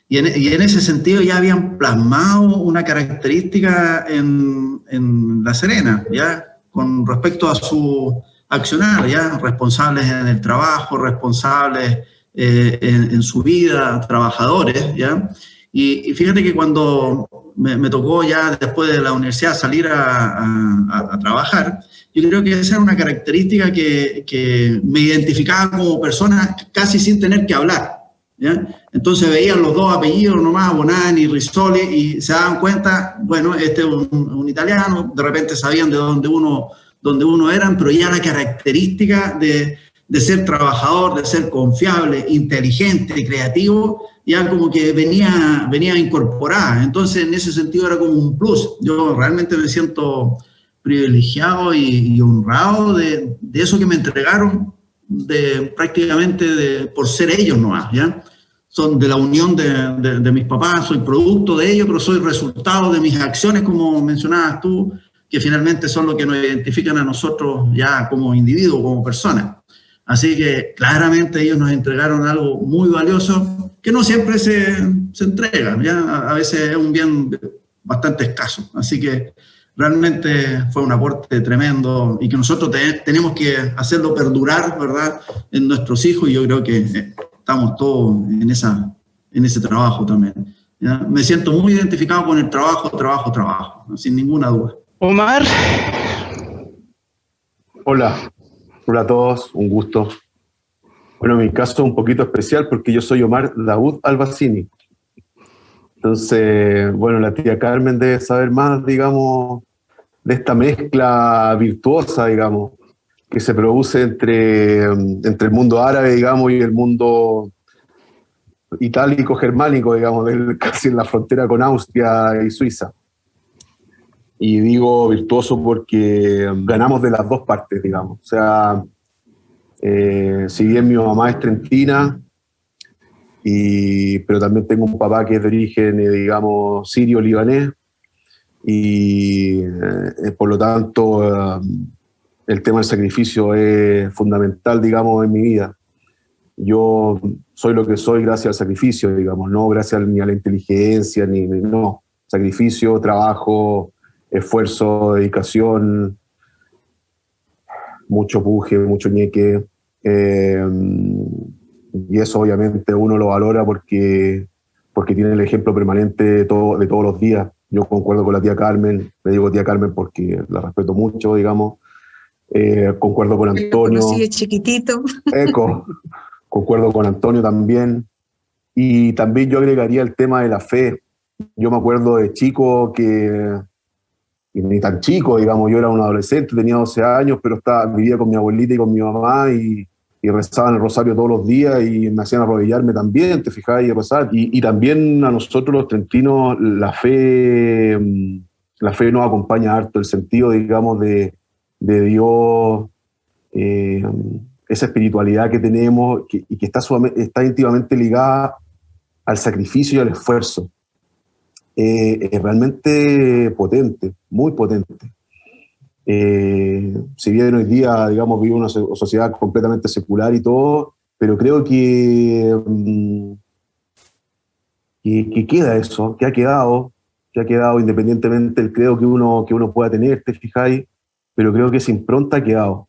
y en ese sentido ya habían plasmado una característica en La Serena, ya con respecto a su accionar, ya responsables en el trabajo, responsables en su vida, trabajadores, ya. Y fíjate que cuando me tocó ya después de la universidad salir a trabajar, yo creo que esa era una característica que me identificaba como persona casi sin tener que hablar, ¿ya? Entonces veían los dos apellidos nomás, Bonani y Risoli, y se daban cuenta, bueno, este es un italiano, de repente sabían de dónde uno eran, pero ya la característica de ser trabajador, de ser confiable, inteligente, creativo, ya como que venía incorporada. Entonces, en ese sentido era como un plus. Yo realmente me siento privilegiado y honrado de eso que me entregaron prácticamente por ser ellos nomás, ¿ya? Son de la unión de mis papás, soy producto de ellos, pero soy resultado de mis acciones, como mencionabas tú, que finalmente son lo que nos identifican a nosotros ya como individuos, como personas. Así que claramente ellos nos entregaron algo muy valioso que no siempre se entrega, ¿ya? A veces es un bien bastante escaso. Así que realmente fue un aporte tremendo y que nosotros tenemos que hacerlo perdurar, ¿verdad?, en nuestros hijos, y yo creo que estamos todos en ese trabajo también, ¿ya? Me siento muy identificado con el trabajo, sin ninguna duda. Omar. Hola a todos, un gusto. Bueno, mi caso es un poquito especial porque yo soy Omar Daud Albacini. Entonces, bueno, la tía Carmen debe saber más, digamos, de esta mezcla virtuosa, digamos, que se produce entre el mundo árabe, digamos, y el mundo itálico-germánico, digamos, casi en la frontera con Austria y Suiza. Y digo virtuoso porque ganamos de las dos partes, digamos. O sea, si bien mi mamá es trentina, pero también tengo un papá que es de origen, digamos, sirio-libanés, y por lo tanto el tema del sacrificio es fundamental, digamos, en mi vida. Yo soy lo que soy gracias al sacrificio, digamos, no gracias ni a la inteligencia, no. Sacrificio, trabajo, esfuerzo, dedicación, mucho puje, mucho ñeque, y eso obviamente uno lo valora porque tiene el ejemplo permanente de todos los días. Yo concuerdo con la tía Carmen, le digo tía Carmen porque la respeto mucho, digamos. Concuerdo con Antonio. Sí, es chiquitito. Concuerdo con Antonio también. Y también yo agregaría el tema de la fe. Yo me acuerdo de chico y ni tan chico, digamos, yo era un adolescente, tenía 12 años, pero vivía con mi abuelita y con mi mamá y rezaban el rosario todos los días y me hacían arrodillarme también, te fijás, y rezar. Y también a nosotros los trentinos la fe la fe nos acompaña harto, el sentido, digamos, de Dios, esa espiritualidad que tenemos y que está íntimamente ligada al sacrificio y al esfuerzo. Es realmente potente, muy potente. Si bien hoy día, digamos, vive una sociedad completamente secular y todo, pero creo que queda eso, que ha quedado independientemente del credo que uno pueda tener, te fijáis, pero creo que esa impronta ha quedado.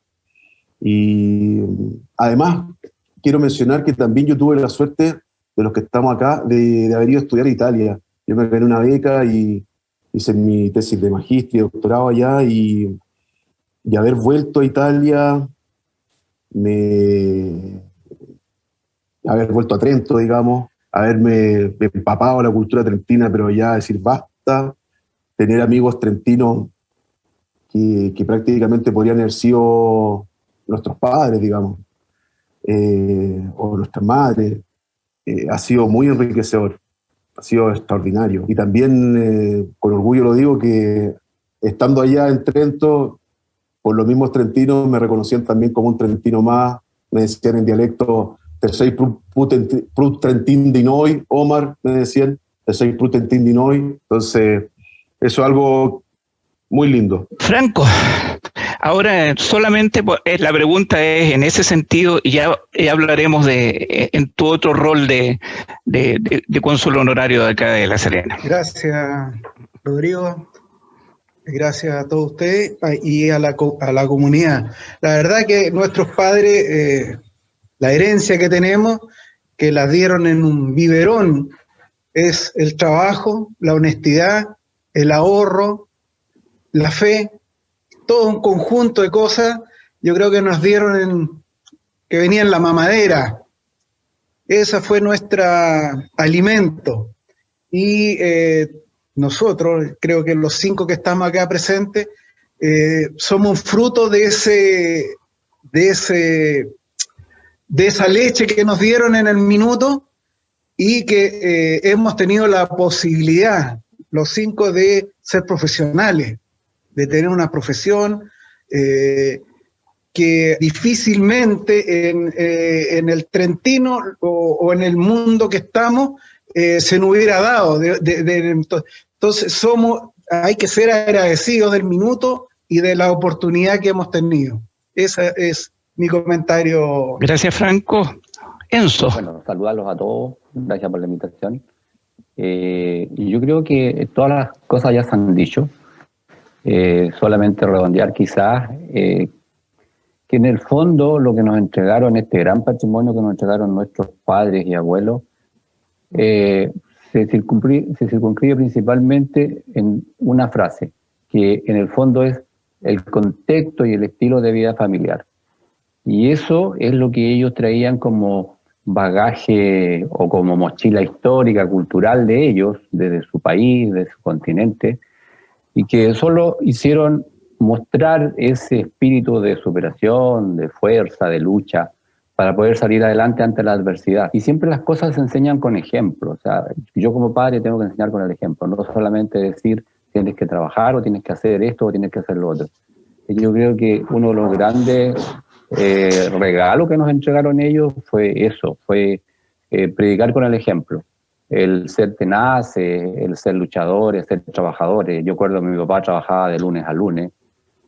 Y además, quiero mencionar que también yo tuve la suerte, de los que estamos acá, de haber ido a estudiar a Italia. Yo me gané una beca y hice mi tesis de magíster y doctorado allá, y haber vuelto a Italia, haber vuelto a Trento, digamos, haberme empapado de la cultura trentina, pero ya decir basta, tener amigos trentinos que prácticamente podrían haber sido nuestros padres, digamos, o nuestras madres, ha sido muy enriquecedor, ha sido extraordinario. Y también, con orgullo lo digo, que estando allá en Trento, por los mismos trentinos me reconocían también como un trentino más, me decían en dialecto, Tercei prut trentin di noi, Omar, me decían, Tercei prut trentin di noi. Entonces, eso es algo muy lindo. Franco, ahora solamente la pregunta es en ese sentido, y ya hablaremos en tu otro rol de cónsul honorario de acá de La Serena. Gracias, Rodrigo. Gracias a todos ustedes y a la comunidad. La verdad que nuestros padres, la herencia que tenemos, que las dieron en un biberón, es el trabajo, la honestidad, el ahorro, la fe, todo un conjunto de cosas. Yo creo que nos dieron que venía en la mamadera. Esa fue nuestro alimento. Y nosotros, creo que los 5 que estamos acá presentes, somos un fruto de esa leche que nos dieron en el minuto, y que hemos tenido la posibilidad, los 5, de ser profesionales, de tener una profesión que difícilmente en el trentino o en el mundo que estamos se nos hubiera dado. Entonces hay que ser agradecidos del minuto y de la oportunidad que hemos tenido. Ese es mi comentario. Gracias, Franco. Enzo. Bueno, saludarlos a todos, gracias por la invitación. Y yo creo que todas las cosas ya se han dicho, solamente redondear quizás que en el fondo lo que nos entregaron, este gran patrimonio que nos entregaron nuestros padres y abuelos, se circunscribe principalmente en una frase, que en el fondo es el contexto y el estilo de vida familiar. Y eso es lo que ellos traían como bagaje o como mochila histórica, cultural de ellos, desde su país, de su continente, y que solo hicieron mostrar ese espíritu de superación, de fuerza, de lucha, para poder salir adelante ante la adversidad. Y siempre las cosas se enseñan con ejemplo. O sea, yo como padre tengo que enseñar con el ejemplo, no solamente decir tienes que trabajar o tienes que hacer esto o tienes que hacer lo otro. Yo creo que uno de los grandes regalos que nos entregaron ellos fue eso, fue predicar con el ejemplo, el ser tenaces, el ser luchadores, ser trabajadores. Yo recuerdo que mi papá trabajaba de lunes a lunes,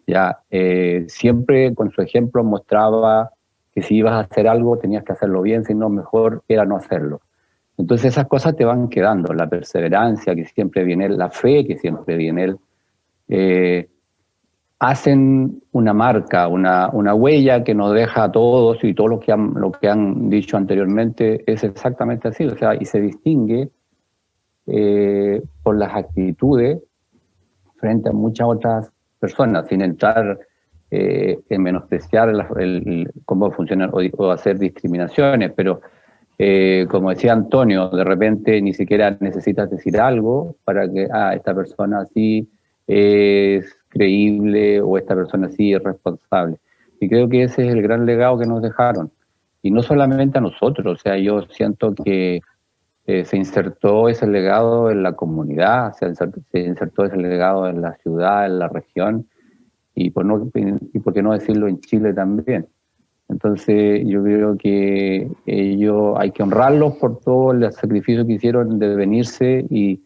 ya siempre con su ejemplo mostraba que si ibas a hacer algo tenías que hacerlo bien, si no, mejor era no hacerlo. Entonces esas cosas te van quedando, la perseverancia que siempre viene él, la fe que siempre viene él, hacen una marca, una huella que nos deja a todos, y todo lo que han dicho anteriormente es exactamente así, o sea, y se distingue por las actitudes frente a muchas otras personas, sin entrar en menospreciar cómo funcionan o hacer discriminaciones, pero como decía Antonio, de repente ni siquiera necesitas decir algo para que esta persona sí es creíble o esta persona sí es responsable. Y creo que ese es el gran legado que nos dejaron. Y no solamente a nosotros, o sea, yo siento que se insertó ese legado en la comunidad, se insertó ese legado en la ciudad, en la región, y por qué no decirlo en Chile también. Entonces yo creo que ellos hay que honrarlos por todo el sacrificio que hicieron de venirse y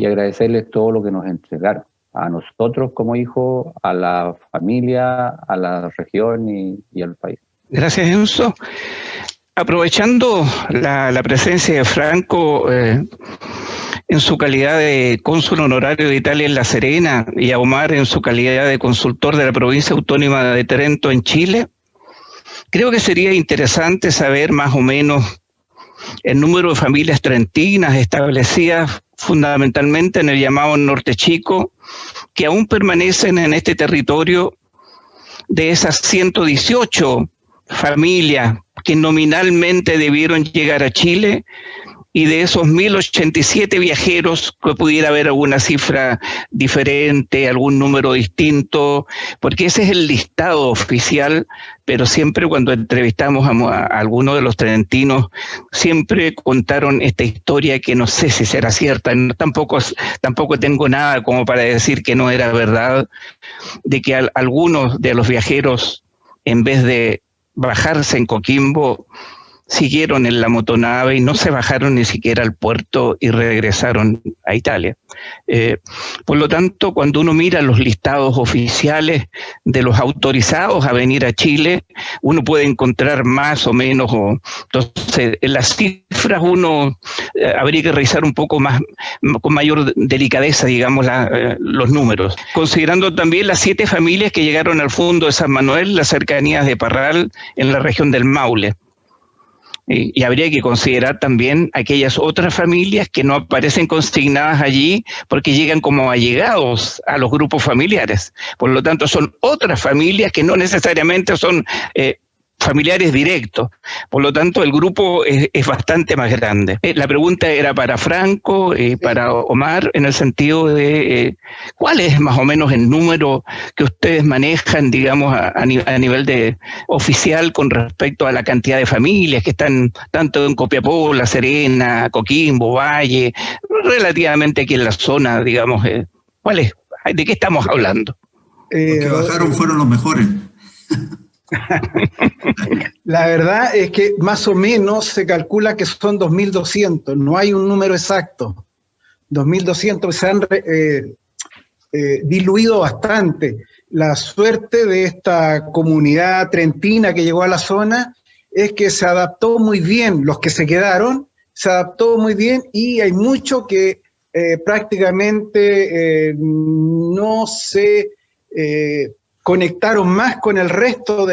agradecerles todo lo que nos entregaron, a nosotros como hijos, a la familia, a la región y al país. Gracias, Enzo. Aprovechando la presencia de Franco en su calidad de cónsul honorario de Italia en La Serena y a Omar en su calidad de consultor de la provincia autónoma de Trento en Chile, creo que sería interesante saber más o menos el número de familias trentinas establecidas fundamentalmente en el llamado Norte Chico, que aún permanecen en este territorio. De esas 118 familias que nominalmente debieron llegar a Chile, y de esos 1.087 viajeros, que pudiera haber alguna cifra diferente, algún número distinto, porque ese es el listado oficial, pero siempre cuando entrevistamos a alguno de los trentinos, siempre contaron esta historia que no sé si será cierta, tampoco tengo nada como para decir que no era verdad, de que algunos de los viajeros, en vez de bajarse en Coquimbo, siguieron en la motonave y no se bajaron ni siquiera al puerto y regresaron a Italia. Por lo tanto, cuando uno mira los listados oficiales de los autorizados a venir a Chile, uno puede encontrar más o menos, entonces en las cifras uno habría que revisar un poco más, con mayor delicadeza, digamos, los números. Considerando también las 7 familias que llegaron al Fundo de San Manuel, las cercanías de Parral, en la región del Maule. Y habría que considerar también aquellas otras familias que no aparecen consignadas allí porque llegan como allegados a los grupos familiares. Por lo tanto, son otras familias que no necesariamente son familiares directos. Por lo tanto, el grupo es bastante más grande. La pregunta era para Franco, para Omar, en el sentido de ¿cuál es más o menos el número que ustedes manejan, digamos, a nivel de oficial con respecto a la cantidad de familias que están tanto en Copiapó, La Serena, Coquimbo, Valle, relativamente aquí en la zona, digamos? ¿Cuál es? ¿De qué estamos hablando? Los que bajaron fueron los mejores. La verdad es que más o menos se calcula que son 2.200, no hay un número exacto. 2.200 se han diluido bastante. La suerte de esta comunidad trentina que llegó a la zona es que se adaptó muy bien, los que se quedaron, se adaptó muy bien, y hay mucho que prácticamente no se conectaron más con el resto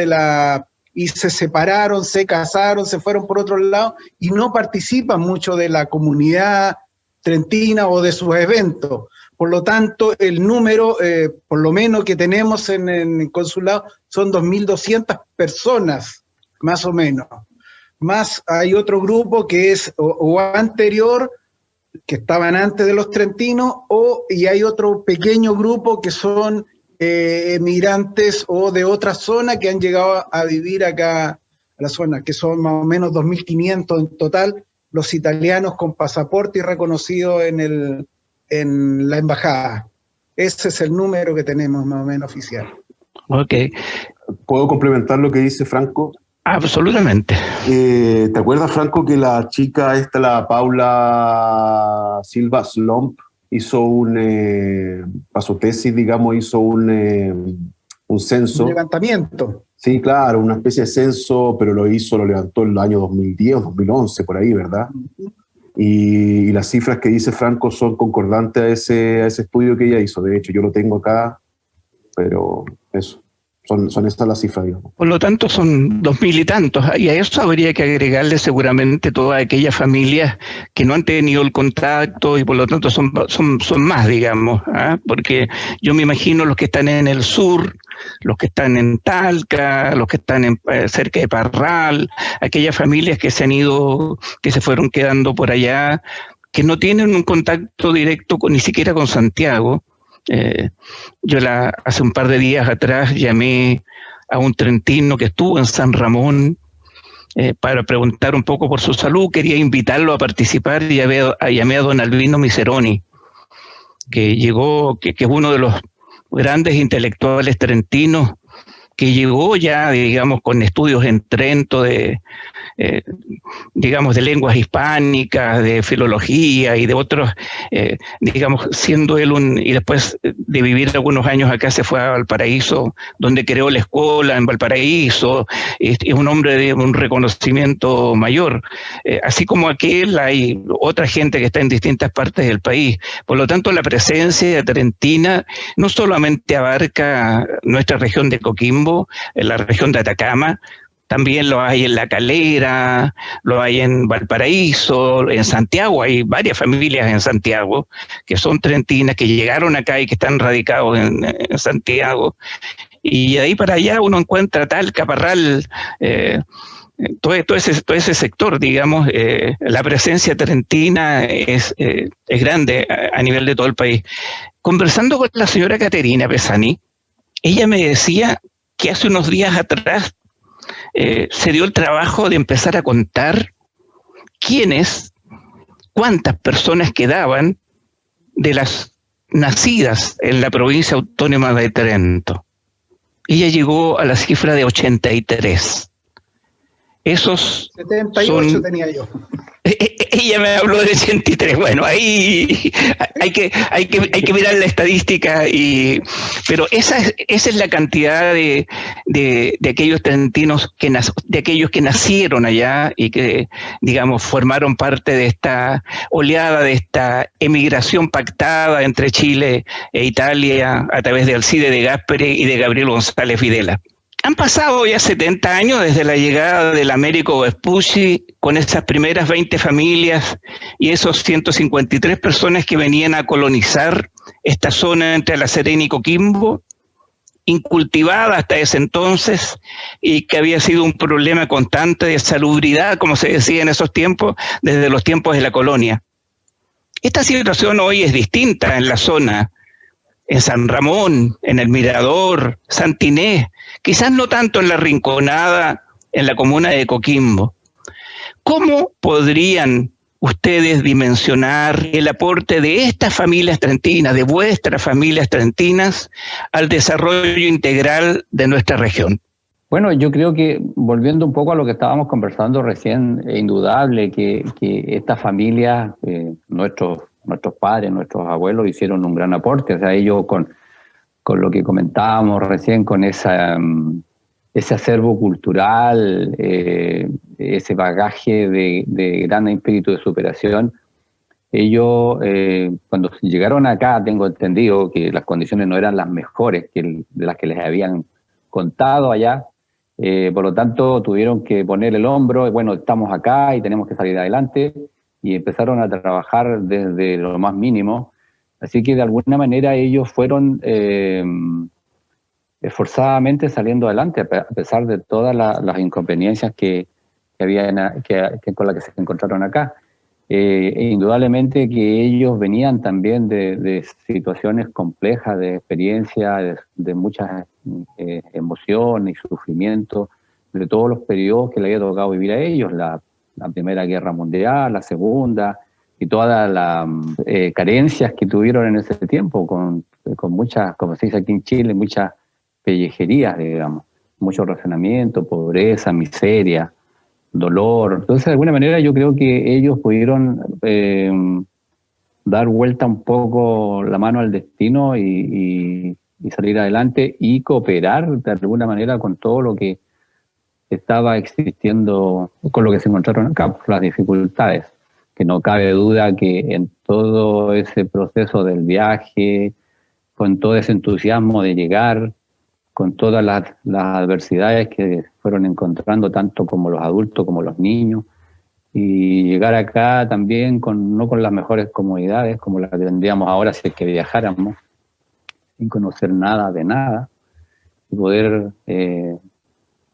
y se separaron, se casaron, se fueron por otro lado y no participan mucho de la comunidad trentina o de sus eventos. Por lo tanto, el número, por lo menos que tenemos en el consulado, son 2.200 personas, más o menos. Más hay otro grupo que es o anterior, que estaban antes de los trentinos, y hay otro pequeño grupo que son migrantes o de otra zona que han llegado a vivir acá a la zona, que son más o menos 2.500 en total, los italianos con pasaporte y reconocido en la embajada. Ese es el número que tenemos más o menos oficial. Ok. ¿Puedo complementar lo que dice Franco? Absolutamente. ¿Te acuerdas, Franco, que la chica esta, la Paula Silva Slomp, hizo para su tesis, digamos, hizo un censo? Un levantamiento. Sí, claro, una especie de censo, pero lo levantó en el año 2010 o 2011, por ahí, ¿verdad? Y las cifras que dice Franco son concordantes a ese estudio que ella hizo. De hecho, yo lo tengo acá, pero eso. Son estas las cifras, digamos. Por lo tanto, son 2.000 y tantos. Y a eso habría que agregarle seguramente todas aquellas familias que no han tenido el contacto y por lo tanto son más, digamos. Porque yo me imagino los que están en el sur, los que están en Talca, los que están cerca de Parral, aquellas familias que se fueron quedando por allá, que no tienen un contacto directo ni siquiera con Santiago. Yo hace un par de días atrás llamé a un trentino que estuvo en San Ramón para preguntar un poco por su salud. Quería invitarlo a participar y llamé a don Albino Miseroni, que llegó, que es uno de los grandes intelectuales trentinos, que llegó ya, digamos, con estudios en Trento digamos, de lenguas hispánicas, de filología y de otros, digamos, siendo él y después de vivir algunos años acá se fue a Valparaíso, donde creó la escuela en Valparaíso. Es un hombre de un reconocimiento mayor. Así como aquel, hay otra gente que está en distintas partes del país. Por lo tanto, la presencia trentina no solamente abarca nuestra región de Coquimbo, la región de Atacama, también lo hay en La Calera, lo hay en Valparaíso, en Santiago. Hay varias familias en Santiago que son trentinas, que llegaron acá y que están radicados en Santiago. Y de ahí para allá uno encuentra Talca, Parral, todo ese sector, digamos. La presencia trentina es grande a nivel de todo el país. Conversando con la señora Caterina Pesani, ella me decía que hace unos días atrás se dio el trabajo de empezar a contar cuántas personas quedaban de las nacidas en la provincia autónoma de Trento. Ella llegó a la cifra de 83. Esos 78 tenía yo. Ella me habló de 83. Bueno, ahí hay que mirar la estadística, pero esa es la cantidad de aquellos trentinos, de aquellos que nacieron allá y que, digamos, formaron parte de esta oleada, de esta emigración pactada entre Chile e Italia a través de Alcide de Gasperi y de Gabriel González Videla. Han pasado ya 70 años desde la llegada del Américo Vespucci, con esas primeras 20 familias y esos 153 personas que venían a colonizar esta zona entre La Serena y Coquimbo, incultivada hasta ese entonces, y que había sido un problema constante de salubridad, como se decía en esos tiempos, desde los tiempos de la colonia. Esta situación hoy es distinta en la zona, en San Ramón, en El Mirador, Santa Inés, quizás no tanto en La Rinconada, en la comuna de Coquimbo. ¿Cómo podrían ustedes dimensionar el aporte de estas familias trentinas, de vuestras familias trentinas, al desarrollo integral de nuestra región? Bueno, yo creo que, volviendo un poco a lo que estábamos conversando recién, es indudable que estas familias, nuestros padres, nuestros abuelos hicieron un gran aporte. O sea, ellos con lo que comentábamos recién, con ese acervo cultural, ese bagaje de gran espíritu de superación, ellos cuando llegaron acá, tengo entendido que las condiciones no eran las mejores de las que les habían contado allá. Por lo tanto, tuvieron que poner el hombro, bueno, estamos acá y tenemos que salir adelante, y empezaron a trabajar desde lo más mínimo. Así que de alguna manera ellos fueron esforzadamente saliendo adelante, a pesar de todas las inconveniencias que con las que se encontraron acá. Indudablemente que ellos venían también de situaciones complejas, de experiencia, de muchas emociones y sufrimiento, de todos los periodos que le había tocado vivir a ellos, la Primera Guerra Mundial, la Segunda, y todas las carencias que tuvieron en ese tiempo, con muchas, como se dice aquí en Chile, muchas pellejerías, digamos, mucho razonamiento, pobreza, miseria, dolor. Entonces, de alguna manera, yo creo que ellos pudieron dar vuelta un poco la mano al destino y salir adelante y cooperar de alguna manera con todo lo que estaba existiendo, con lo que se encontraron acá, las dificultades, que no cabe duda que en todo ese proceso del viaje, con todo ese entusiasmo de llegar, con todas las adversidades que fueron encontrando tanto como los adultos como los niños, y llegar acá también no con las mejores comodidades como las que tendríamos ahora si es que viajáramos, sin conocer nada de nada, y poder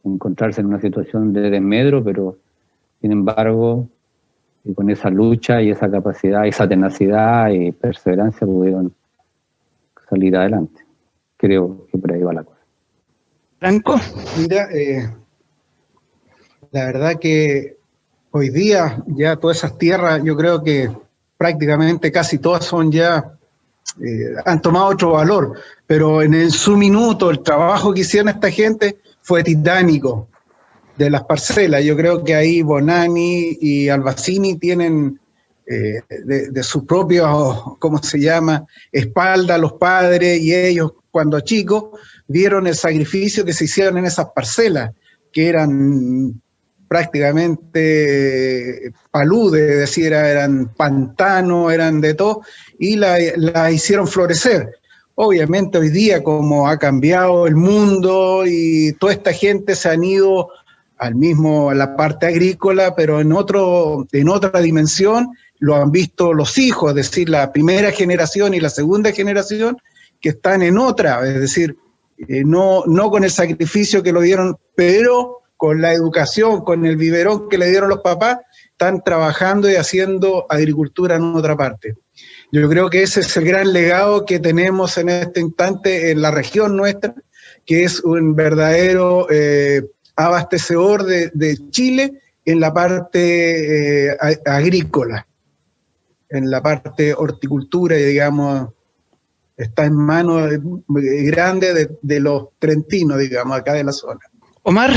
encontrarse en una situación de desmedro, pero sin embargo, y con esa lucha y esa capacidad, esa tenacidad y perseverancia pudieron salir adelante. Creo que por ahí va la cosa. Franco. Mira, La verdad que hoy día ya todas esas tierras, yo creo que prácticamente casi todas son ya, han tomado otro valor, pero en su minuto el trabajo que hicieron esta gente fue titánico de las parcelas. Yo creo que ahí Bonanni y Albacini tienen de su propio, ¿cómo se llama?, espalda los padres, y ellos cuando chicos vieron el sacrificio que se hicieron en esas parcelas, que eran prácticamente paludes, es decir, eran pantanos, eran de todo, y la hicieron florecer. Obviamente hoy día, como ha cambiado el mundo y toda esta gente se han ido a la parte agrícola, pero en otra dimensión lo han visto los hijos, es decir, la primera generación y la segunda generación, que están en otra, es decir, no con el sacrificio que lo dieron, pero con la educación, con el biberón que le dieron los papás, están trabajando y haciendo agricultura en otra parte. Yo creo que ese es el gran legado que tenemos en este instante en la región nuestra, que es un verdadero abastecedor de Chile en la parte agrícola, en la parte horticultura, y digamos, está en manos grandes de los trentinos, digamos, acá de la zona. Omar.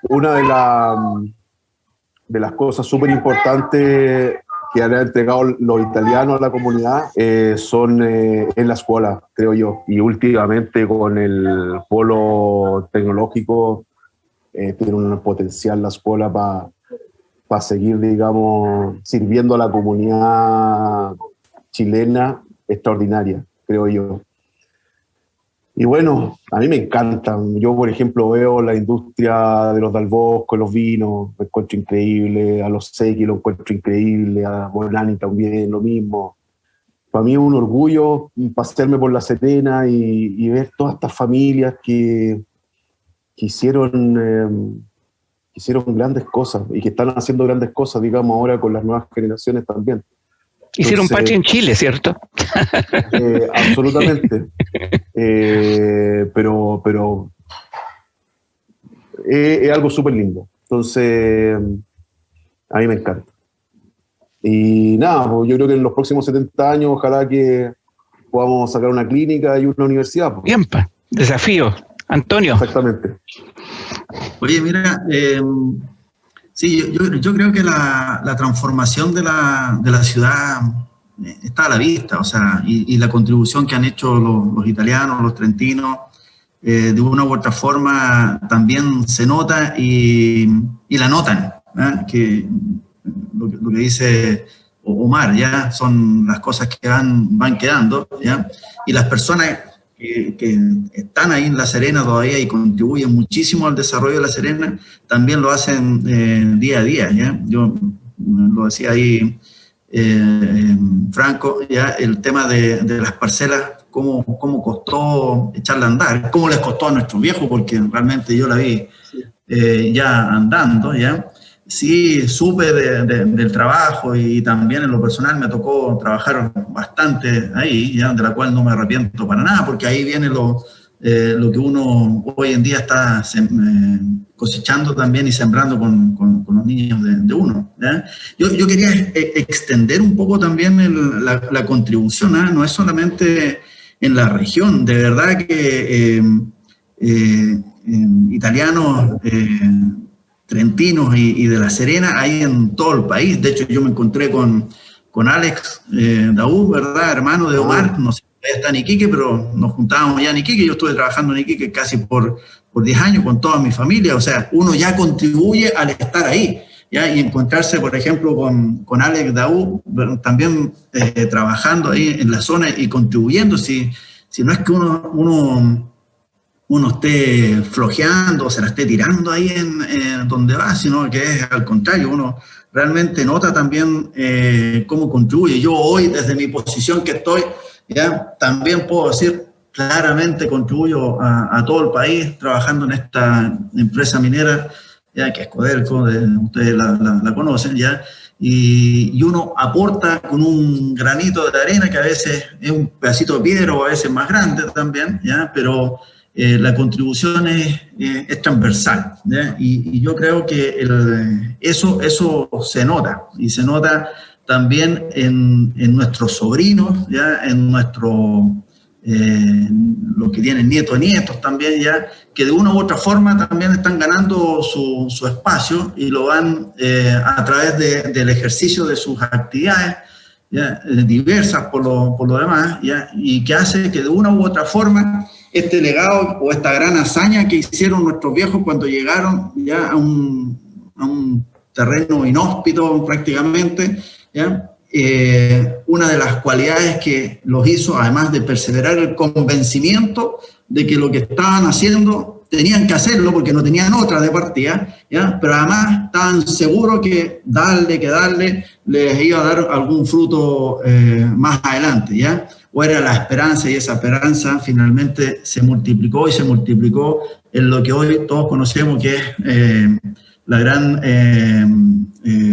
Una de las cosas súper importantes que han entregado los italianos a la comunidad son en la escuela, creo yo. Y últimamente con el polo tecnológico tiene un potencial la escuela para seguir, digamos, sirviendo a la comunidad chilena extraordinaria, creo yo. Y bueno, a mí me encantan. Yo, por ejemplo, veo la industria de los Dal Bosco, los vinos, lo encuentro increíble, a los Secchi lo encuentro increíble, a Bonanni también, lo mismo. Para mí es un orgullo pasearme por La Serena y ver todas estas familias que hicieron grandes cosas y que están haciendo grandes cosas, digamos, ahora con las nuevas generaciones también. Hicieron patria en Chile, ¿cierto? Absolutamente. Pero es algo súper lindo. Entonces, a mí me encanta. Y nada, pues yo creo que en los próximos 70 años, ojalá que podamos sacar una clínica y una universidad. Pues. Bien, desafío. Antonio. Exactamente. Oye, mira, sí, yo creo que la transformación de la ciudad está a la vista, o sea, y la contribución que han hecho los italianos, los trentinos, de una u otra forma también se nota y la notan, que lo que dice Omar, ya son las cosas que van quedando, ya, y las personas que están ahí en La Serena todavía y contribuyen muchísimo al desarrollo de La Serena, también lo hacen día a día, ¿ya? Yo lo decía ahí Franco, ya el tema de las parcelas, cómo costó echarla a andar, cómo les costó a nuestros viejos, porque realmente yo la vi ya andando, ¿ya? Sí, supe del trabajo y también en lo personal me tocó trabajar bastante ahí, ¿ya? De la cual no me arrepiento para nada, porque ahí viene lo que uno hoy en día está cosechando también y sembrando con los niños de uno, ¿ya? Yo quería extender un poco también la contribución, ¿eh? No es solamente en la región, de verdad que italianos, trentinos y de La Serena hay en todo el país. De hecho, yo me encontré con Alex Daú, ¿verdad? Hermano de Omar, no sé, todavía está en Iquique, pero nos juntábamos ya en Iquique. Yo estuve trabajando en Iquique casi por 10 años con toda mi familia. O sea, uno ya contribuye al estar ahí, ¿ya? Y encontrarse, por ejemplo, con Alex Daú, también trabajando ahí en la zona y contribuyendo. Si no es que uno esté flojeando o se la esté tirando ahí en donde va, sino que es al contrario, uno realmente nota también cómo contribuye. Yo hoy, desde mi posición que estoy, ya también puedo decir claramente contribuyo a todo el país trabajando en esta empresa minera, ya que es Codelco, ustedes la conocen, ya, y uno aporta con un granito de arena que a veces es un pedacito de piedra o a veces más grande también, ya, pero la contribución es transversal, ¿ya? Y yo creo que eso se nota, y se nota también en nuestros sobrinos, ¿ya? En los que tienen nietos también, ya, que de una u otra forma también están ganando su espacio, y lo van a través del ejercicio de sus actividades, ¿ya? Diversas por lo demás, ¿ya? Y que hace que de una u otra forma este legado o esta gran hazaña que hicieron nuestros viejos cuando llegaron ya a un terreno inhóspito prácticamente, ¿ya? Una de las cualidades que los hizo, además de perseverar, el convencimiento de que lo que estaban haciendo tenían que hacerlo porque no tenían otra de partida, ¿ya? Pero además estaban seguros que darle les iba a dar algún fruto más adelante, ¿ya? O era la esperanza, y esa esperanza finalmente se multiplicó en lo que hoy todos conocemos que es la gran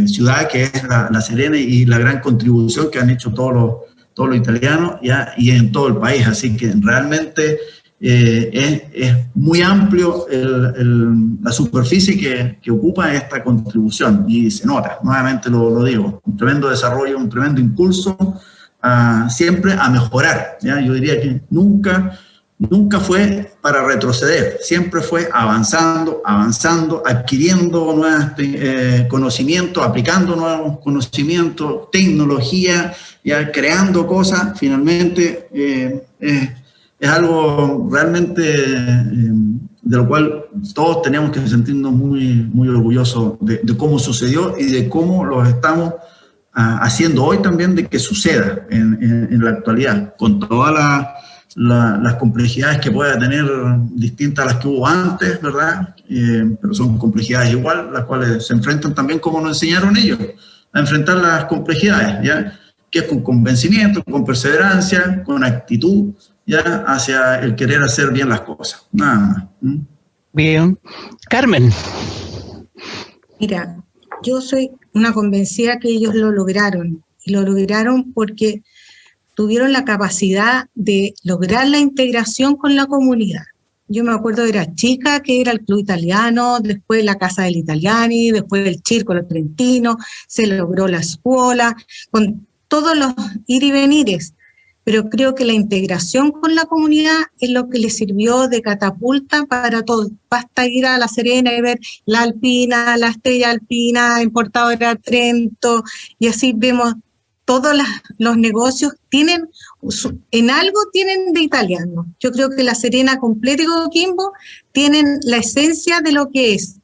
ciudad que es La Serena, y la gran contribución que han hecho todos los italianos, ¿ya? Y en todo el país. Así que realmente es muy amplio la superficie que ocupa esta contribución, y se nota, nuevamente lo digo, un tremendo desarrollo, un tremendo impulso siempre a mejorar, ¿ya? Yo diría que nunca fue para retroceder, siempre fue avanzando, adquiriendo nuevos conocimientos, aplicando nuevos conocimientos, tecnología, ya creando cosas. Finalmente es algo realmente de lo cual todos tenemos que sentirnos muy orgullosos de cómo sucedió y de cómo lo estamos haciendo hoy también, de que suceda en la actualidad, con todas las complejidades que pueda tener, distintas a las que hubo antes, ¿verdad? Pero son complejidades igual, las cuales se enfrentan también como nos enseñaron ellos, a enfrentar las complejidades, ¿ya? Que es con convencimiento, con perseverancia, con actitud, ya, hacia el querer hacer bien las cosas, nada más. Bien. Carmen. Mira, yo soy una convencida que ellos lo lograron, y lo lograron porque tuvieron la capacidad de lograr la integración con la comunidad. Yo me acuerdo, era chica, que era el Club Italiano, después la Casa del Italiani, después el Círculo Trentino, se logró la escuela, con todos los ir y venires. Pero creo que la integración con la comunidad es lo que les sirvió de catapulta para todo. Basta ir a La Serena y ver la Alpina, la Estrella Alpina, Importadora Trento, y así vemos todos los negocios tienen, en algo tienen de italiano. Yo creo que La Serena completa y Coquimbo tienen la esencia de lo que es.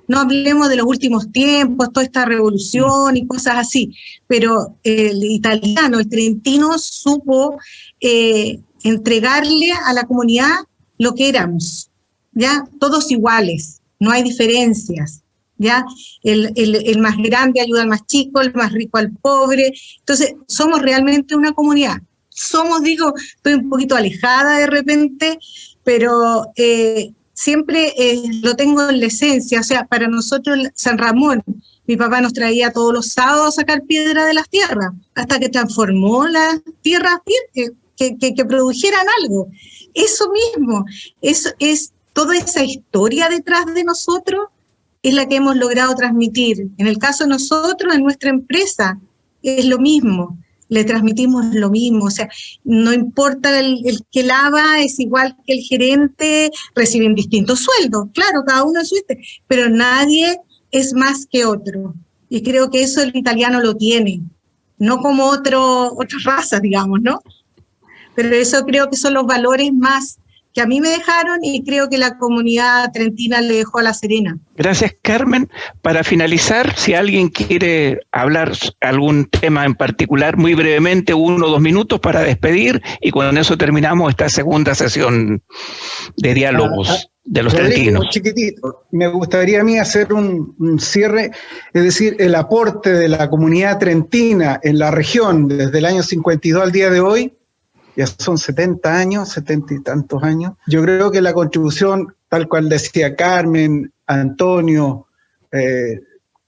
No hablemos de los últimos tiempos, toda esta revolución y cosas así, pero el italiano, el trentino, supo entregarle a la comunidad lo que éramos, ¿ya? Todos iguales, no hay diferencias, ¿ya? El más grande ayuda al más chico, el más rico al pobre. Entonces, somos realmente una comunidad. Digo, estoy un poquito alejada de repente, pero siempre lo tengo en la esencia. O sea, para nosotros San Ramón, mi papá nos traía todos los sábados a sacar piedra de las tierras, hasta que transformó las tierras que produjeran algo. Eso mismo, eso es toda esa historia detrás de nosotros, es la que hemos logrado transmitir. En el caso de nosotros, en nuestra empresa, es lo mismo, le transmitimos lo mismo. O sea, no importa el que lava, es igual que el gerente, reciben distintos sueldos, claro, cada uno es su, pero nadie es más que otro. Y creo que eso el italiano lo tiene, no como otras razas, digamos, ¿no? Pero eso creo que son los valores más que a mí me dejaron, y creo que la comunidad trentina le dejó a La Serena. Gracias, Carmen. Para finalizar, si alguien quiere hablar algún tema en particular, muy brevemente, 1 o 2 minutos para despedir, y con eso terminamos esta segunda sesión de diálogos de los trentinos. Chiquitito, me gustaría a mí hacer un cierre, es decir, el aporte de la comunidad trentina en la región desde el año 52 al día de hoy. Ya son 70 años, 70 y tantos años. Yo creo que la contribución, tal cual decía Carmen, Antonio,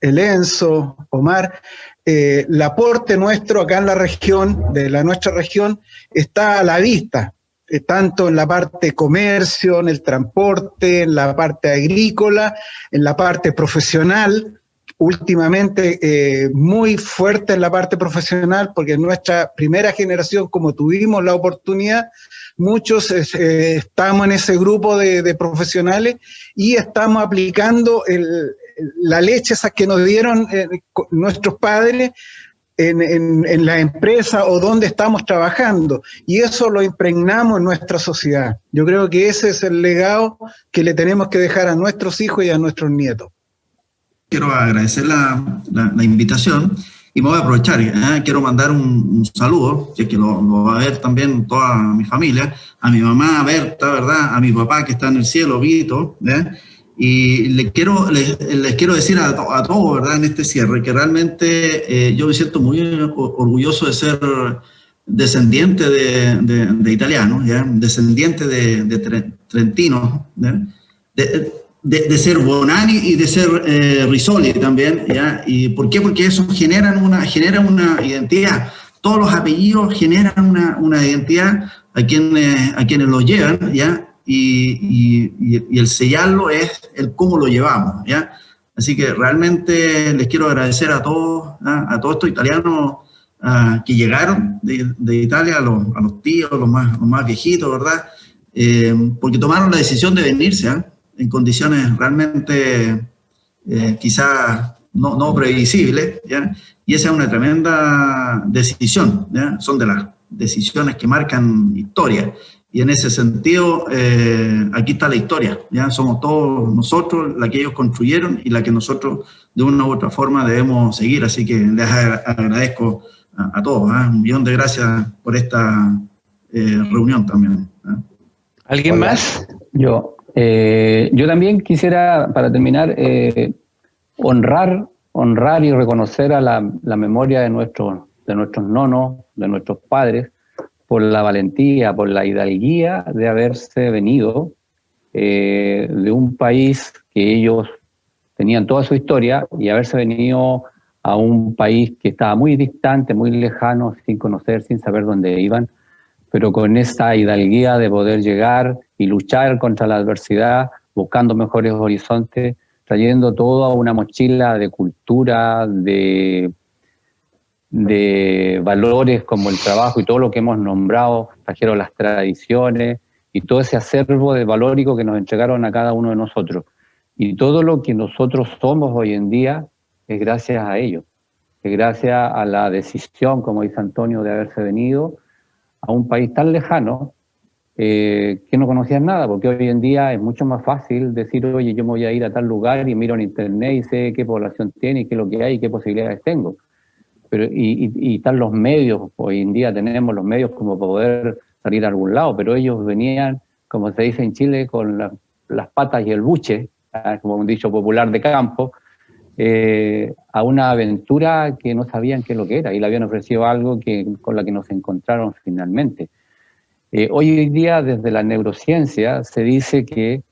Enzo, Omar, el aporte nuestro acá en la región, de nuestra región, está a la vista. tanto en la parte comercio, en el transporte, en la parte agrícola, en la parte profesional. Últimamente muy fuerte en la parte profesional, porque en nuestra primera generación, como tuvimos la oportunidad, muchos estamos en ese grupo de profesionales y estamos aplicando la leche esa que nos dieron nuestros padres en la empresa o donde estamos trabajando, y eso lo impregnamos en nuestra sociedad. Yo creo que ese es el legado que le tenemos que dejar a nuestros hijos y a nuestros nietos. Quiero agradecer la invitación y me voy a aprovechar. Quiero mandar un saludo, que lo va a ver también toda mi familia, a mi mamá Berta, ¿verdad? A mi papá que está en el cielo, Vito, y les quiero decir a todos, ¿verdad? En este cierre, que realmente yo me siento muy orgulloso de ser descendiente de italianos, ¿ya? Descendiente de trentinos, ¿ya? De ser Bonani y de ser Risoli también, ¿ya? ¿Y por qué? Porque eso genera una identidad. Todos los apellidos generan una identidad a quienes los llevan, ¿ya? Y el sellarlo es el cómo lo llevamos, ¿ya? Así que realmente les quiero agradecer a todos estos italianos que llegaron de Italia, a los tíos, los más viejitos, ¿verdad? Porque tomaron la decisión de venirse, en condiciones realmente quizás no previsibles, ¿ya? Y esa es una tremenda decisión, ¿ya? Son de las decisiones que marcan historia, y en ese sentido aquí está la historia, ¿ya? Somos todos nosotros la que ellos construyeron y la que nosotros de una u otra forma debemos seguir, así que les agradezco a todos, un millón de gracias por esta reunión también. ¿Alguien más? Yo también quisiera, para terminar, honrar y reconocer a la memoria de nuestros nonos, de nuestros padres, por la valentía, por la hidalguía de haberse venido de un país que ellos tenían toda su historia, y haberse venido a un país que estaba muy distante, muy lejano, sin conocer, sin saber dónde iban, pero con esa hidalguía de poder llegar y luchar contra la adversidad, buscando mejores horizontes, trayendo toda una mochila de cultura, de valores como el trabajo y todo lo que hemos nombrado, trajeron las tradiciones y todo ese acervo de valórico que nos entregaron a cada uno de nosotros. Y todo lo que nosotros somos hoy en día es gracias a ellos, es gracias a la decisión, como dice Antonio, de haberse venido a un país tan lejano que no conocían nada, porque hoy en día es mucho más fácil decir, oye, yo me voy a ir a tal lugar y miro en internet y sé qué población tiene y qué es lo que hay y qué posibilidades tengo. Pero, y están los medios, hoy en día tenemos los medios como poder salir a algún lado, pero ellos venían, como se dice en Chile, con las patas y el buche, como un dicho popular de campo, a una aventura que no sabían qué es lo que era, y le habían ofrecido algo con la que nos encontraron finalmente. Hoy en día, desde la neurociencia, se dice que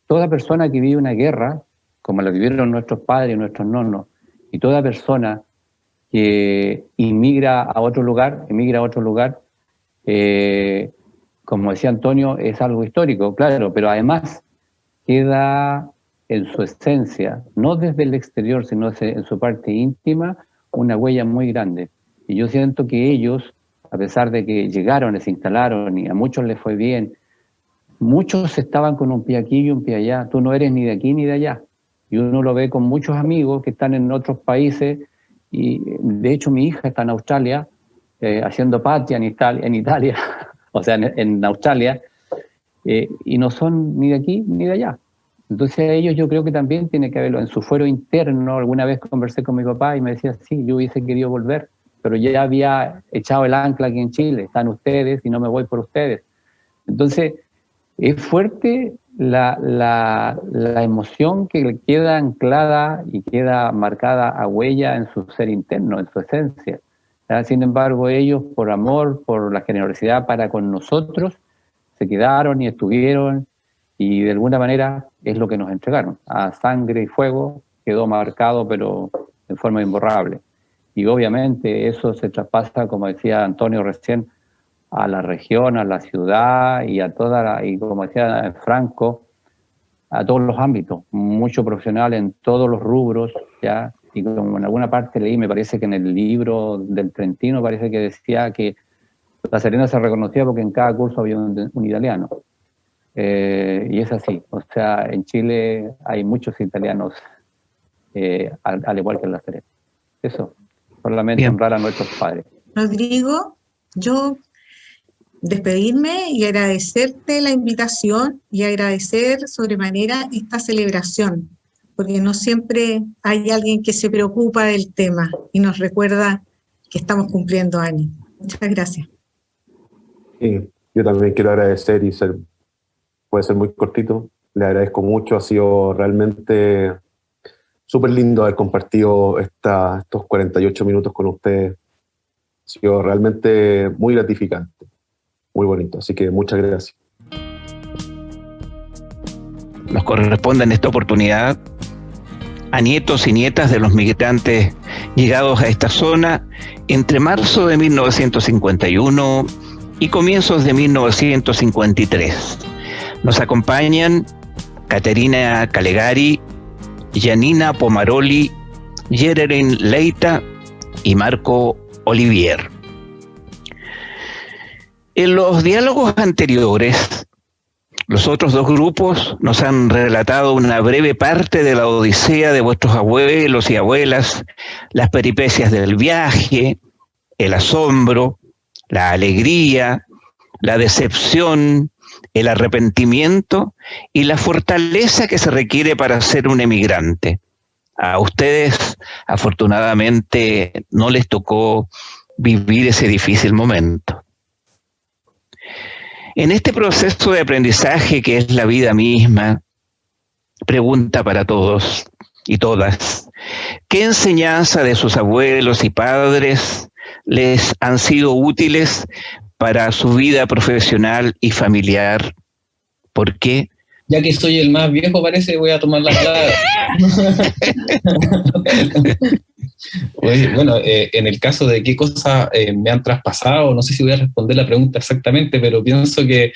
toda persona que vive una guerra, como la vivieron nuestros padres y nuestros nonos, y toda persona que emigra a otro lugar, como decía Antonio, es algo histórico, claro, pero además queda en su esencia, no desde el exterior, sino en su parte íntima, una huella muy grande. Y yo siento que ellos, a pesar de que llegaron, se instalaron y a muchos les fue bien, muchos estaban con un pie aquí y un pie allá. Tú no eres ni de aquí ni de allá. Y uno lo ve con muchos amigos que están en otros países, y de hecho mi hija está en Australia, haciendo patria en Italia, o sea, en Australia, y no son ni de aquí ni de allá. Entonces ellos, yo creo que también tiene que haberlo en su fuero interno. Alguna vez conversé con mi papá y me decía, sí, yo hubiese querido volver, pero ya había echado el ancla aquí en Chile, están ustedes y no me voy por ustedes. Entonces, es fuerte la emoción que queda anclada y queda marcada a huella en su ser interno, en su esencia. Sin embargo, ellos, por amor, por la generosidad para con nosotros, se quedaron y estuvieron, y de alguna manera es lo que nos entregaron. A sangre y fuego quedó marcado, pero en forma imborrable. Y obviamente eso se traspasa, como decía Antonio recién, a la región, a la ciudad y a y como decía Franco, a todos los ámbitos, mucho profesional en todos los rubros, ¿ya? Y como en alguna parte leí, me parece que en el libro del Trentino parece que decía que La Serena se reconocía porque en cada curso había un italiano. Y es así, o sea, en Chile hay muchos italianos, al igual que en La Serena. Eso, solamente honrar a nuestros padres. Rodrigo, yo despedirme y agradecerte la invitación y agradecer sobremanera esta celebración, porque no siempre hay alguien que se preocupa del tema y nos recuerda que estamos cumpliendo años. Muchas gracias. Sí, yo también quiero agradecer y puede ser muy cortito. Le agradezco mucho, ha sido realmente súper lindo haber compartido estos 48 minutos con ustedes. Ha sido realmente muy gratificante, muy bonito, así que muchas gracias. Nos corresponde en esta oportunidad a nietos y nietas de los migrantes llegados a esta zona entre marzo de 1951 y comienzos de 1953. Nos acompañan Caterina Calegari, Janina Pomaroli, Yererin Leita y Marco Olivier. En los diálogos anteriores, los otros dos grupos nos han relatado una breve parte de la odisea de vuestros abuelos y abuelas, las peripecias del viaje, el asombro, la alegría, la decepción, el arrepentimiento y la fortaleza que se requiere para ser un emigrante. A ustedes, afortunadamente, no les tocó vivir ese difícil momento. En este proceso de aprendizaje que es la vida misma, pregunta para todos y todas, ¿qué enseñanza de sus abuelos y padres les han sido útiles para su vida profesional y familiar? ¿Por qué? Ya que soy el más viejo, parece, voy a tomar la palabra. Bueno, en el caso de qué cosas me han traspasado, no sé si voy a responder la pregunta exactamente, pero pienso que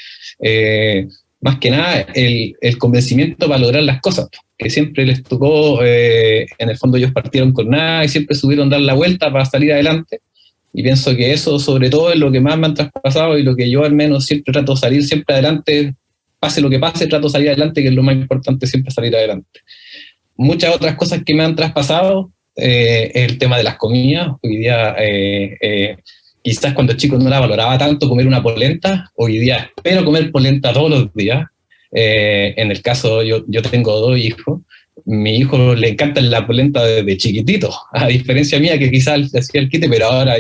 más que nada el convencimiento para lograr las cosas, que siempre les tocó, en el fondo ellos partieron con nada y siempre supieron dar la vuelta para salir adelante. Y pienso que eso sobre todo es lo que más me han traspasado y lo que yo al menos siempre trato de salir siempre adelante, pase lo que pase, trato de salir adelante, que es lo más importante, siempre salir adelante. Muchas otras cosas que me han traspasado, el tema de las comidas. Hoy día, quizás cuando chico no la valoraba tanto comer una polenta, hoy día espero comer polenta todos los días. En el caso, yo tengo 2 hijos, mi hijo le encanta la polenta desde chiquitito, a diferencia mía que quizás le hacía el quite, pero ahora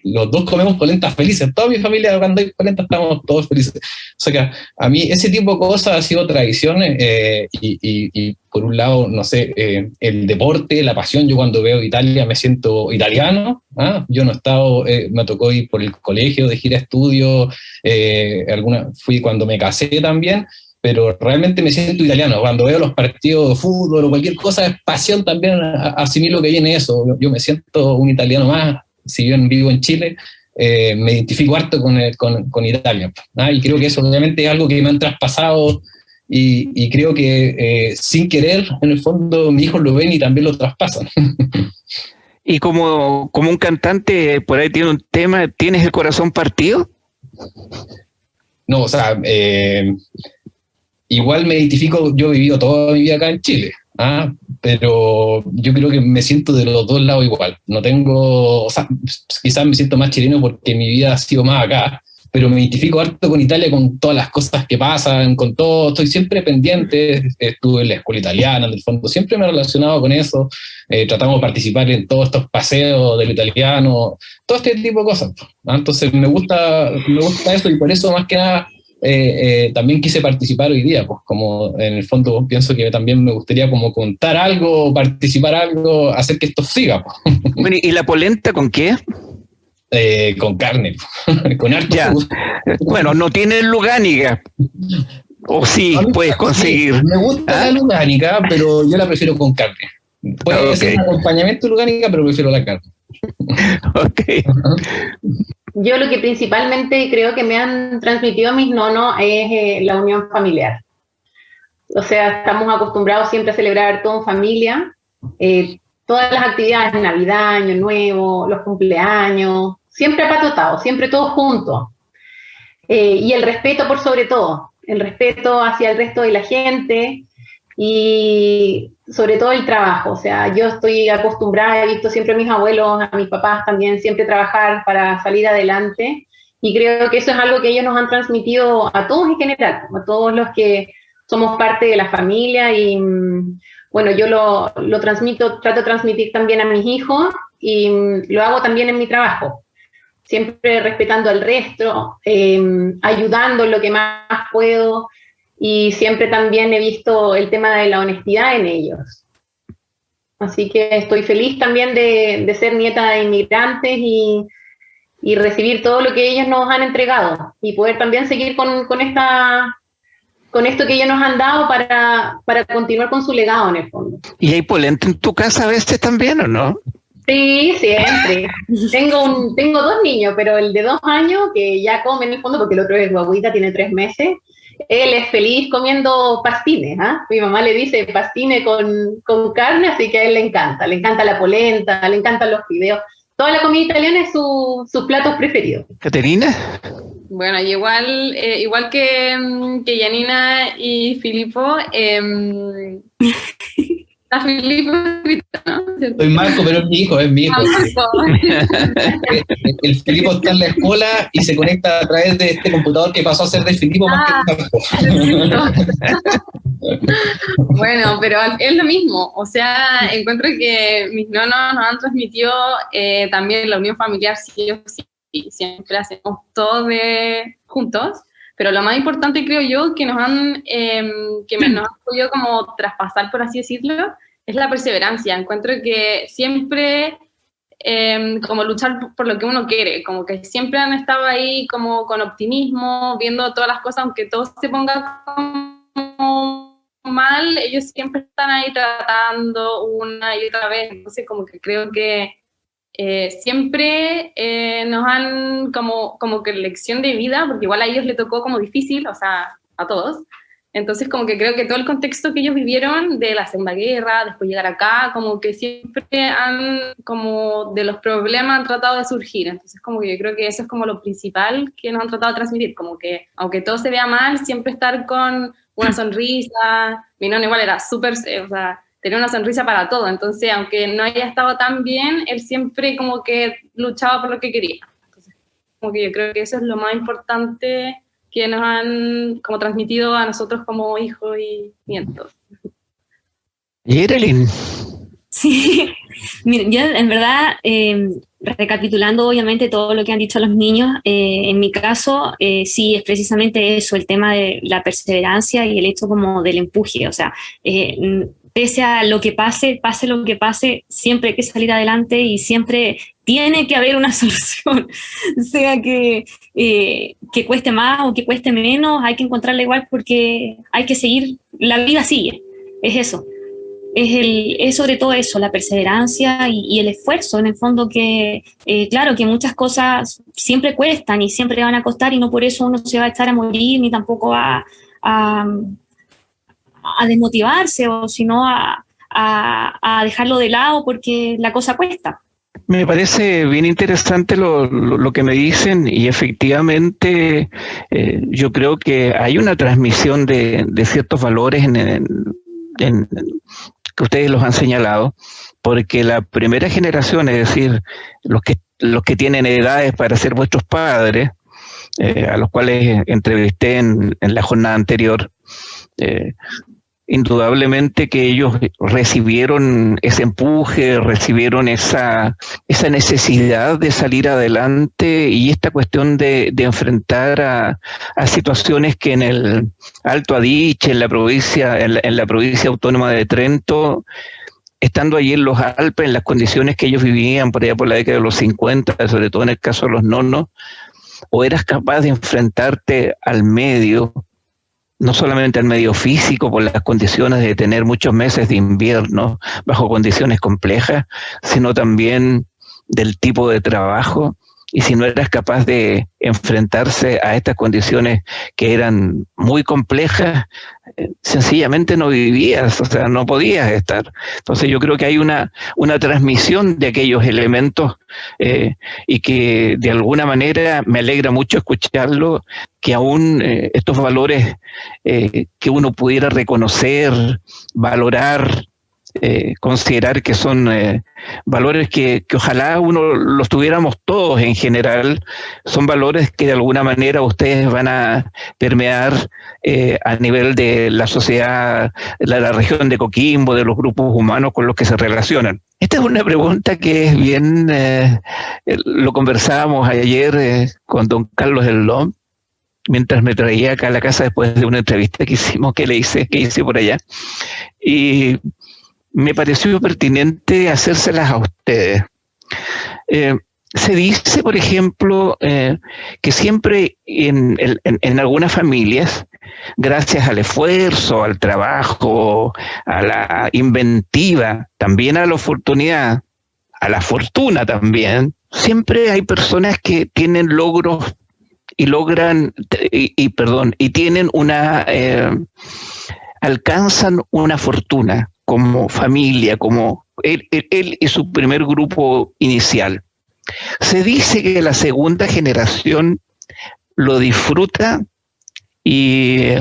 los dos comemos polentas felices, toda mi familia cuando hay polenta estamos todos felices. O sea que a mí ese tipo de cosas ha sido tradición, y por un lado, no sé, el deporte, la pasión. Yo cuando veo Italia me siento italiano. Yo no he estado, me tocó ir por el colegio de gira de estudio, fui cuando me casé también, pero realmente me siento italiano. Cuando veo los partidos de fútbol o cualquier cosa, es pasión también, asimilo que viene eso. Yo me siento un italiano más, si bien vivo en Chile, me identifico harto con Italia. Y creo que eso obviamente es algo que me han traspasado y creo que sin querer, en el fondo, mis hijos lo ven y también lo traspasan. Y como un cantante por ahí tiene un tema, ¿tienes el corazón partido? No, o sea, igual me identifico, yo he vivido toda mi vida acá en Chile, pero yo creo que me siento de los dos lados igual. No tengo, o sea, quizás me siento más chileno porque mi vida ha sido más acá, pero me identifico harto con Italia, con todas las cosas que pasan, con todo, estoy siempre pendiente. Estuve en la escuela italiana, en el fondo, siempre me he relacionado con eso, tratamos de participar en todos estos paseos del italiano, todo este tipo de cosas. Entonces me gusta eso, y por eso más que nada también quise participar hoy día, pues como en el fondo pienso que también me gustaría como contar algo, participar algo, hacer que esto siga, pues. Bueno, ¿y la polenta con qué? Con carne, con harto. Ya. Bueno, no tiene lugánica, o sí, puedes conseguir. Sí, me gusta la lugánica, pero yo la prefiero con carne. Puede ser un acompañamiento de lugánica, pero prefiero la carne. Ok. yo lo que principalmente creo que me han transmitido mis nonos es la unión familiar. O sea, estamos acostumbrados siempre a celebrar todo en familia, todas las actividades, Navidad, Año Nuevo, los cumpleaños, siempre apatotados, siempre todos juntos. Y el respeto por sobre todo, el respeto hacia el resto de la gente y sobre todo el trabajo. O sea, yo estoy acostumbrada, he visto siempre a mis abuelos, a mis papás también, siempre trabajar para salir adelante, y creo que eso es algo que ellos nos han transmitido a todos en general, a todos los que somos parte de la familia, y bueno, yo lo transmito, trato de transmitir también a mis hijos, y lo hago también en mi trabajo, siempre respetando al resto, ayudando en lo que más puedo, y siempre también he visto el tema de la honestidad en ellos. Así que estoy feliz también de ser nieta de inmigrantes y recibir todo lo que ellos nos han entregado, y poder también seguir con esto que ellos nos han dado para continuar con su legado en el fondo. ¿Y hay polenta en tu casa a veces también o no? Sí, siempre. Tengo 2 niños, pero el de 2 años, que ya come en el fondo, porque el otro es guaguita, tiene 3 meses, él es feliz comiendo pastines, ¿eh? Mi mamá le dice pastines con carne, así que a él le encanta la polenta, le encantan los fideos. Toda la comida italiana es sus platos preferidos. ¿Caterina? Bueno, igual que Janina y Filippo, a Filippo, ¿no? Soy Marco, pero es mi hijo. El Filippo está en la escuela y se conecta a través de este computador que pasó a ser de Filippo más que de Marco. Bueno, pero es lo mismo. O sea, encuentro que mis nonos nos han transmitido también la unión familiar, sí o sí. Siempre hacemos todo juntos. Pero lo más importante, creo yo, que nos han podido como traspasar, por así decirlo, es la perseverancia. Encuentro que siempre como luchar por lo que uno quiere, como que siempre han estado ahí como con optimismo, viendo todas las cosas, aunque todo se ponga como mal, ellos siempre están ahí tratando una y otra vez. Entonces como que creo que siempre nos han como que lección de vida, porque igual a ellos les tocó como difícil, o sea, a todos. Entonces como que creo que todo el contexto que ellos vivieron de la Segunda Guerra, después llegar acá, como que siempre como de los problemas han tratado de surgir. Entonces como que yo creo que eso es como lo principal que nos han tratado de transmitir, como que aunque todo se vea mal, siempre estar con una sonrisa. Mi nona igual era súper, o sea, tenía una sonrisa para todo, entonces aunque no haya estado tan bien, él siempre como que luchaba por lo que quería. Entonces, como que yo creo que eso es lo más importante que nos han como transmitido a nosotros como hijos y nietos. Yerelin. Sí, miren, yo en verdad, recapitulando obviamente todo lo que han dicho los niños, en mi caso sí es precisamente eso, el tema de la perseverancia y el hecho como del empuje, o sea, pese a lo que pase lo que pase, siempre hay que salir adelante y siempre tiene que haber una solución, sea que cueste más o que cueste menos, hay que encontrarla igual porque hay que seguir, la vida sigue, es eso. Es sobre todo eso, la perseverancia y el esfuerzo, en el fondo que, claro, que muchas cosas siempre cuestan y siempre van a costar y no por eso uno se va a echar a morir ni tampoco a desmotivarse o sino a dejarlo de lado porque la cosa cuesta. Me parece bien interesante lo que me dicen y efectivamente yo creo que hay una transmisión de ciertos valores que ustedes los han señalado, porque la primera generación, es decir, los que tienen edades para ser vuestros padres, a los cuales entrevisté en la jornada anterior, indudablemente que ellos recibieron ese empuje, recibieron esa necesidad de salir adelante y esta cuestión de enfrentar a situaciones que en el Alto Adige, en la provincia autónoma de Trento, estando allí en los Alpes, en las condiciones que ellos vivían por allá por la década de los 50, sobre todo en el caso de los nonos, o eras capaz de enfrentarte al medio, no solamente al medio físico por las condiciones de tener muchos meses de invierno bajo condiciones complejas, sino también del tipo de trabajo y si no eras capaz de enfrentarse a estas condiciones que eran muy complejas, sencillamente no vivías, o sea, no podías estar. Entonces yo creo que hay una transmisión de aquellos elementos y que de alguna manera me alegra mucho escucharlo, que aún estos valores que uno pudiera reconocer, valorar, considerar que son valores que ojalá uno los tuviéramos todos en general, son valores que de alguna manera ustedes van a permear a nivel de la sociedad, la región de Coquimbo, de los grupos humanos con los que se relacionan. Esta es una pregunta que es bien, lo conversábamos ayer con don Carlos Elón, mientras me traía acá a la casa después de una entrevista que hicimos, que hice por allá, y me pareció pertinente hacérselas a ustedes. Se dice, por ejemplo, que siempre en algunas familias, gracias al esfuerzo, al trabajo, a la inventiva, también a la oportunidad, a la fortuna también, siempre hay personas que tienen logros y tienen alcanzan una fortuna como familia, como él y su primer grupo inicial. Se dice que la segunda generación lo disfruta y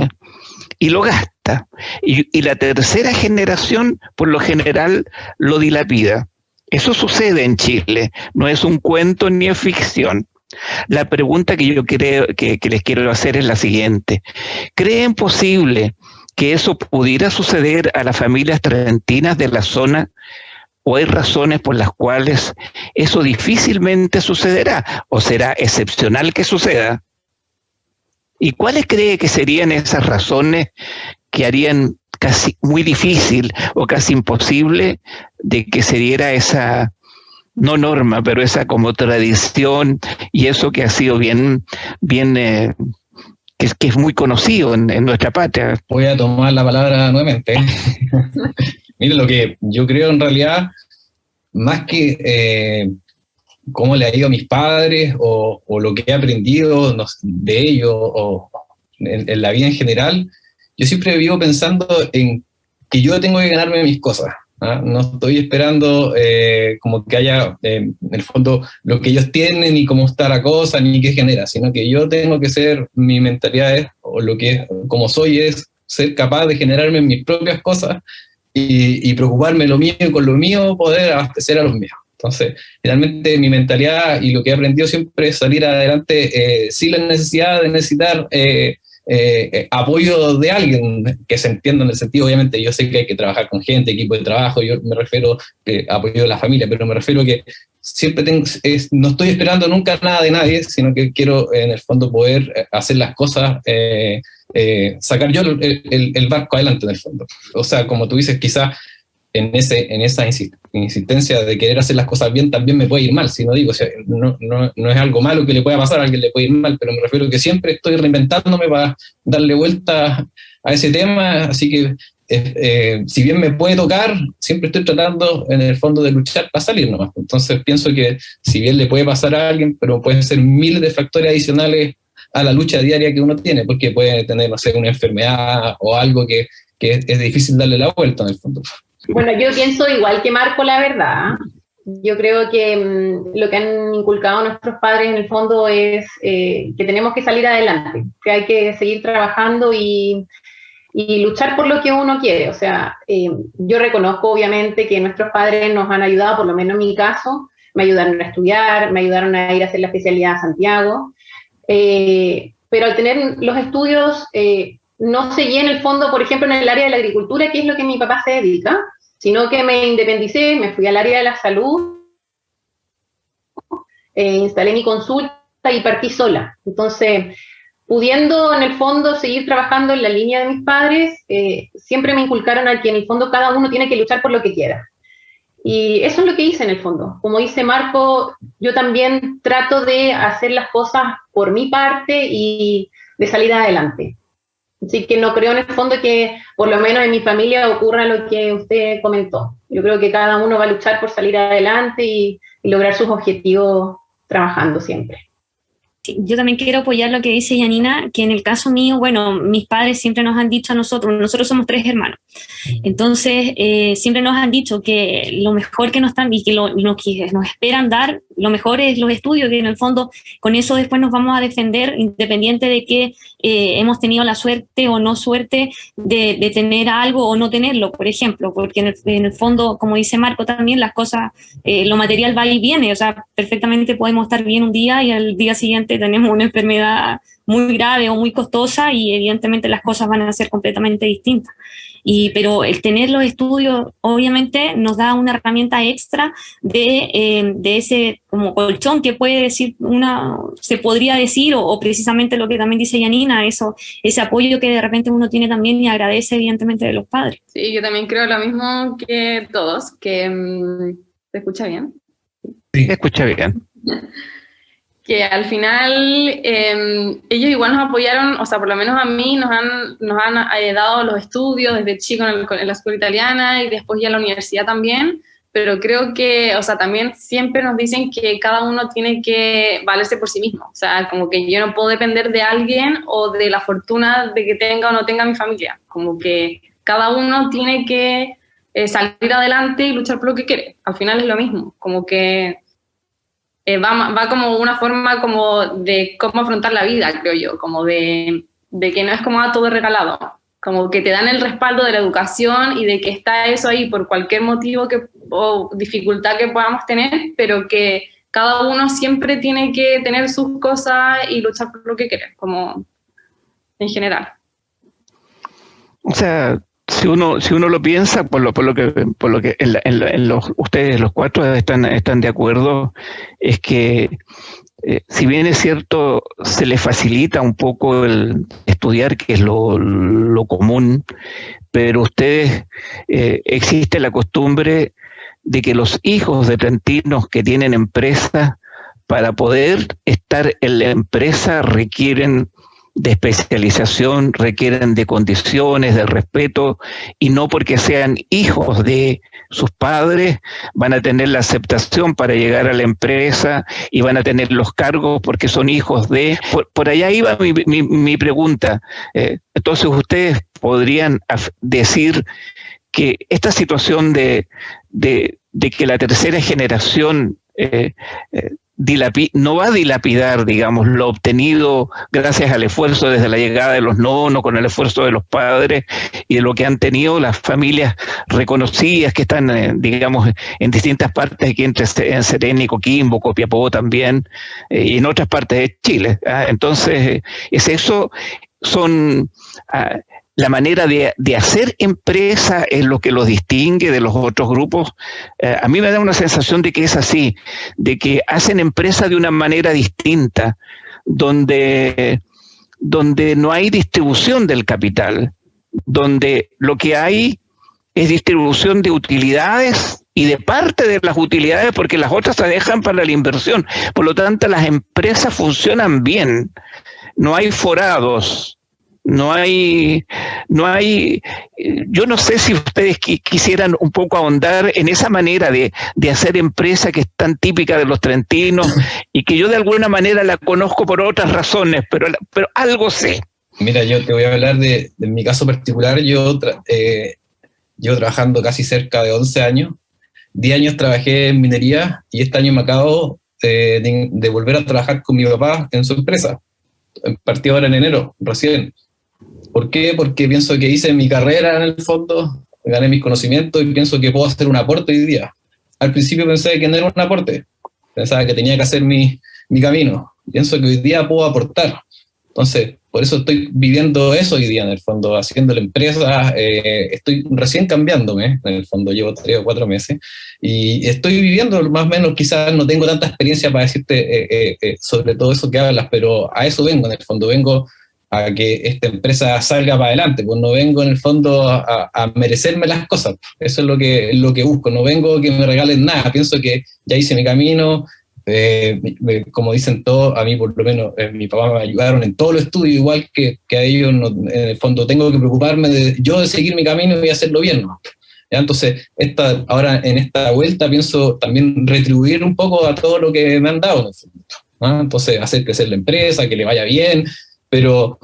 lo gasta, y la tercera generación por lo general lo dilapida. Eso sucede en Chile, no es un cuento ni es ficción. La pregunta que yo creo que les quiero hacer es la siguiente: ¿creen posible que eso pudiera suceder a las familias trentinas de la zona, o hay razones por las cuales eso difícilmente sucederá, o será excepcional que suceda? ¿Y cuáles cree que serían esas razones que harían casi muy difícil o casi imposible de que se diera esa, no norma, pero esa como tradición y eso que ha sido bien que es muy conocido en nuestra patria? Voy a tomar la palabra nuevamente. Mire, lo que yo creo en realidad, más que cómo le ha ido a mis padres o lo que he aprendido de ellos o en la vida en general, yo siempre vivo pensando en que yo tengo que ganarme mis cosas. No estoy esperando como que haya en el fondo lo que ellos tienen y cómo está la cosa ni qué genera, sino que yo tengo que ser, mi mentalidad es, o lo que como soy es ser capaz de generarme mis propias cosas y preocuparme lo mío y con lo mío poder abastecer a los míos. Entonces, finalmente mi mentalidad y lo que he aprendido siempre es salir adelante sin la necesidad de necesitar apoyo de alguien, que se entienda en el sentido, obviamente yo sé que hay que trabajar con gente, equipo de trabajo, yo me refiero apoyo de la familia, pero me refiero que siempre no estoy esperando nunca nada de nadie, sino que quiero en el fondo poder hacer las cosas, sacar yo el barco adelante en el fondo. O sea, como tú dices, quizás en esa insistencia de querer hacer las cosas bien también me puede ir mal, si no digo, o sea, no es algo malo que le pueda pasar, a alguien le puede ir mal, pero me refiero que siempre estoy reinventándome para darle vuelta a ese tema, así que si bien me puede tocar, siempre estoy tratando en el fondo de luchar para salir nomás. Entonces pienso que si bien le puede pasar a alguien, pero pueden ser miles de factores adicionales a la lucha diaria que uno tiene, porque puede tener, no sé, una enfermedad o algo que es difícil darle la vuelta en el fondo. Bueno, yo pienso igual que Marco, la verdad. Yo creo que lo que han inculcado nuestros padres en el fondo es que tenemos que salir adelante, que hay que seguir trabajando y luchar por lo que uno quiere. O sea, yo reconozco obviamente que nuestros padres nos han ayudado, por lo menos en mi caso, me ayudaron a estudiar, me ayudaron a ir a hacer la especialidad a Santiago, pero al tener los estudios no seguí en el fondo, por ejemplo, en el área de la agricultura, que es lo que mi papá se dedica, sino que me independicé, me fui al área de la salud, instalé mi consulta y partí sola. Entonces, pudiendo en el fondo seguir trabajando en la línea de mis padres, siempre me inculcaron a que en el fondo cada uno tiene que luchar por lo que quiera. Y eso es lo que hice en el fondo. Como dice Marco, yo también trato de hacer las cosas por mi parte y de salir adelante. Así que no creo en el fondo que por lo menos en mi familia ocurra lo que usted comentó. Yo creo que cada uno va a luchar por salir adelante y lograr sus objetivos trabajando siempre. Sí, yo también quiero apoyar lo que dice Yanina, que en el caso mío, bueno, mis padres siempre nos han dicho a nosotros somos 3 hermanos, entonces siempre nos han dicho que lo mejor que nos están y que lo que nos esperan dar, lo mejor es los estudios, que en el fondo con eso después nos vamos a defender, independiente de que hemos tenido la suerte o no suerte de tener algo o no tenerlo, por ejemplo, porque en el fondo, como dice Marco también, las cosas, lo material va y viene, o sea, perfectamente podemos estar bien un día y al día siguiente tenemos una enfermedad muy grave o muy costosa y evidentemente las cosas van a ser completamente distintas. Pero el tener los estudios obviamente nos da una herramienta extra de ese como colchón que puede decir se podría decir, o precisamente lo que también dice Yanina, ese apoyo que de repente uno tiene también y agradece evidentemente de los padres. Sí, yo también creo lo mismo que todos, que ¿se escucha bien? Sí, escucha bien. Que al final ellos igual nos apoyaron, o sea, por lo menos a mí nos han dado los estudios desde chico en la escuela italiana y después ya en la universidad también, pero creo que, o sea, también siempre nos dicen que cada uno tiene que valerse por sí mismo, o sea, como que yo no puedo depender de alguien o de la fortuna de que tenga o no tenga mi familia, como que cada uno tiene que salir adelante y luchar por lo que quiere, al final es lo mismo, como que va como una forma como de cómo afrontar la vida, creo yo, como de que no es como todo regalado, como que te dan el respaldo de la educación y de que está eso ahí por cualquier motivo o dificultad que podamos tener, pero que cada uno siempre tiene que tener sus cosas y luchar por lo que quiere, como en general. O sea, si uno lo piensa, por lo que ustedes los 4 están de acuerdo, es que si bien es cierto, se les facilita un poco el estudiar, que es lo común, pero existe la costumbre de que los hijos de trentinos que tienen empresa, para poder estar en la empresa requieren de especialización, requieren de condiciones, de respeto, y no porque sean hijos de sus padres van a tener la aceptación para llegar a la empresa y van a tener los cargos porque son hijos de... Por allá iba mi pregunta. Entonces ustedes podrían decir que esta situación de que la tercera generación no va a dilapidar, digamos, lo obtenido gracias al esfuerzo desde la llegada de los nonos, con el esfuerzo de los padres y de lo que han tenido las familias reconocidas que están, digamos, en distintas partes aquí en Serena, Coquimbo, Copiapó también, y en otras partes de Chile. Entonces, la manera de hacer empresa es lo que los distingue de los otros grupos. A mí me da una sensación de que es así, de que hacen empresa de una manera distinta, donde no hay distribución del capital, donde lo que hay es distribución de utilidades y de parte de las utilidades, porque las otras se dejan para la inversión. Por lo tanto, las empresas funcionan bien, no hay forados. No hay, yo no sé si ustedes quisieran un poco ahondar en esa manera de hacer empresa que es tan típica de los trentinos y que yo de alguna manera la conozco por otras razones, pero algo sé. Mira, yo te voy a hablar de mi caso particular. Yo trabajando casi cerca de 11 años, 10 años trabajé en minería y este año me acabo de volver a trabajar con mi papá en su empresa. Partí ahora en enero, recién. ¿Por qué? Porque pienso que hice mi carrera en el fondo, gané mis conocimientos y pienso que puedo hacer un aporte hoy día. Al principio pensé que no era un aporte, pensaba que tenía que hacer mi camino. Pienso que hoy día puedo aportar. Entonces, por eso estoy viviendo eso hoy día en el fondo, haciendo la empresa. Estoy recién cambiándome, en el fondo llevo 3 o 4 meses, y estoy viviendo más o menos, quizás no tengo tanta experiencia para decirte sobre todo eso que hablas, pero a eso vengo en el fondo, vengo a que esta empresa salga para adelante, pues no vengo en el fondo a merecerme las cosas, eso es lo que busco, no vengo a que me regalen nada, pienso que ya hice mi camino, como dicen todos, a mí por lo menos mi papá me ayudaron en todo el estudio, igual que a ellos, en el fondo tengo que preocuparme de seguir mi camino y hacerlo bien, ¿no? ¿ya? Entonces, ahora en esta vuelta pienso también retribuir un poco a todo lo que me han dado, en el fondo, ¿no? Entonces, hacer crecer la empresa, que le vaya bien, pero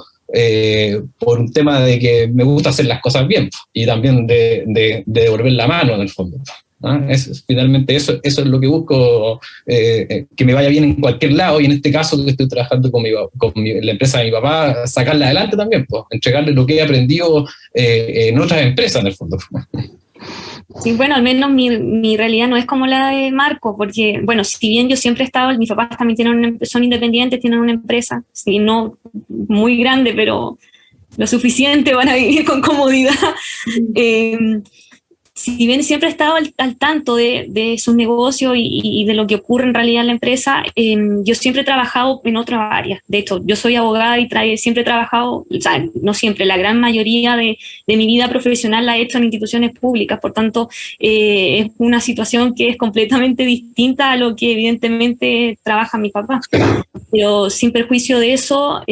por un tema de que me gusta hacer las cosas bien y también de devolver la mano, en el fondo. Finalmente eso es lo que busco, que me vaya bien en cualquier lado, y en este caso que estoy trabajando con la empresa de mi papá, sacarla adelante también, pues, entregarle lo que he aprendido en otras empresas, en el fondo. Sí, bueno, al menos mi realidad no es como la de Marco, porque, bueno, si bien yo siempre he estado, mis papás también son independientes, tienen una empresa, sí, no muy grande, pero lo suficiente para vivir con comodidad. Si bien siempre he estado al tanto de sus negocios y de lo que ocurre en realidad en la empresa, yo siempre he trabajado en otras áreas. De hecho, yo soy abogada y siempre he trabajado, o sea, no siempre, la gran mayoría de mi vida profesional la he hecho en instituciones públicas. Por tanto, es una situación que es completamente distinta a lo que evidentemente trabaja mi papá. Pero sin perjuicio de eso,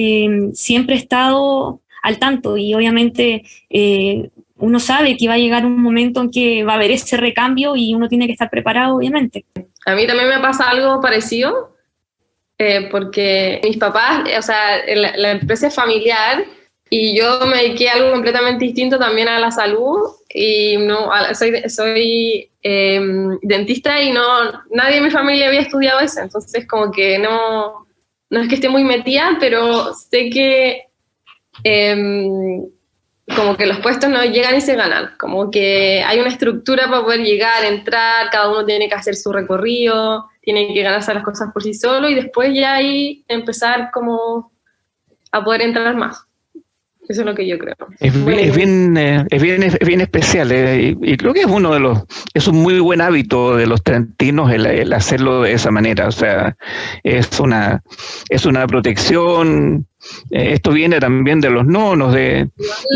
siempre he estado al tanto, y obviamente uno sabe que va a llegar un momento en que va a haber ese recambio y uno tiene que estar preparado, obviamente. A mí también me pasa algo parecido, porque mis papás, o sea, la empresa es familiar y yo me dediqué a algo completamente distinto también, a la salud, y soy dentista, y nadie en mi familia había estudiado eso, entonces como que no es que esté muy metida, pero sé que como que los puestos no llegan y se ganan, como que hay una estructura para poder llegar, entrar, cada uno tiene que hacer su recorrido, tiene que ganarse las cosas por sí solo, y después ya ahí empezar como a poder entrar más. Eso es lo que yo creo. Es bien especial, y creo que es un muy buen hábito de los trentinos el hacerlo de esa manera. O sea, es una protección. Esto viene también de los nonos, de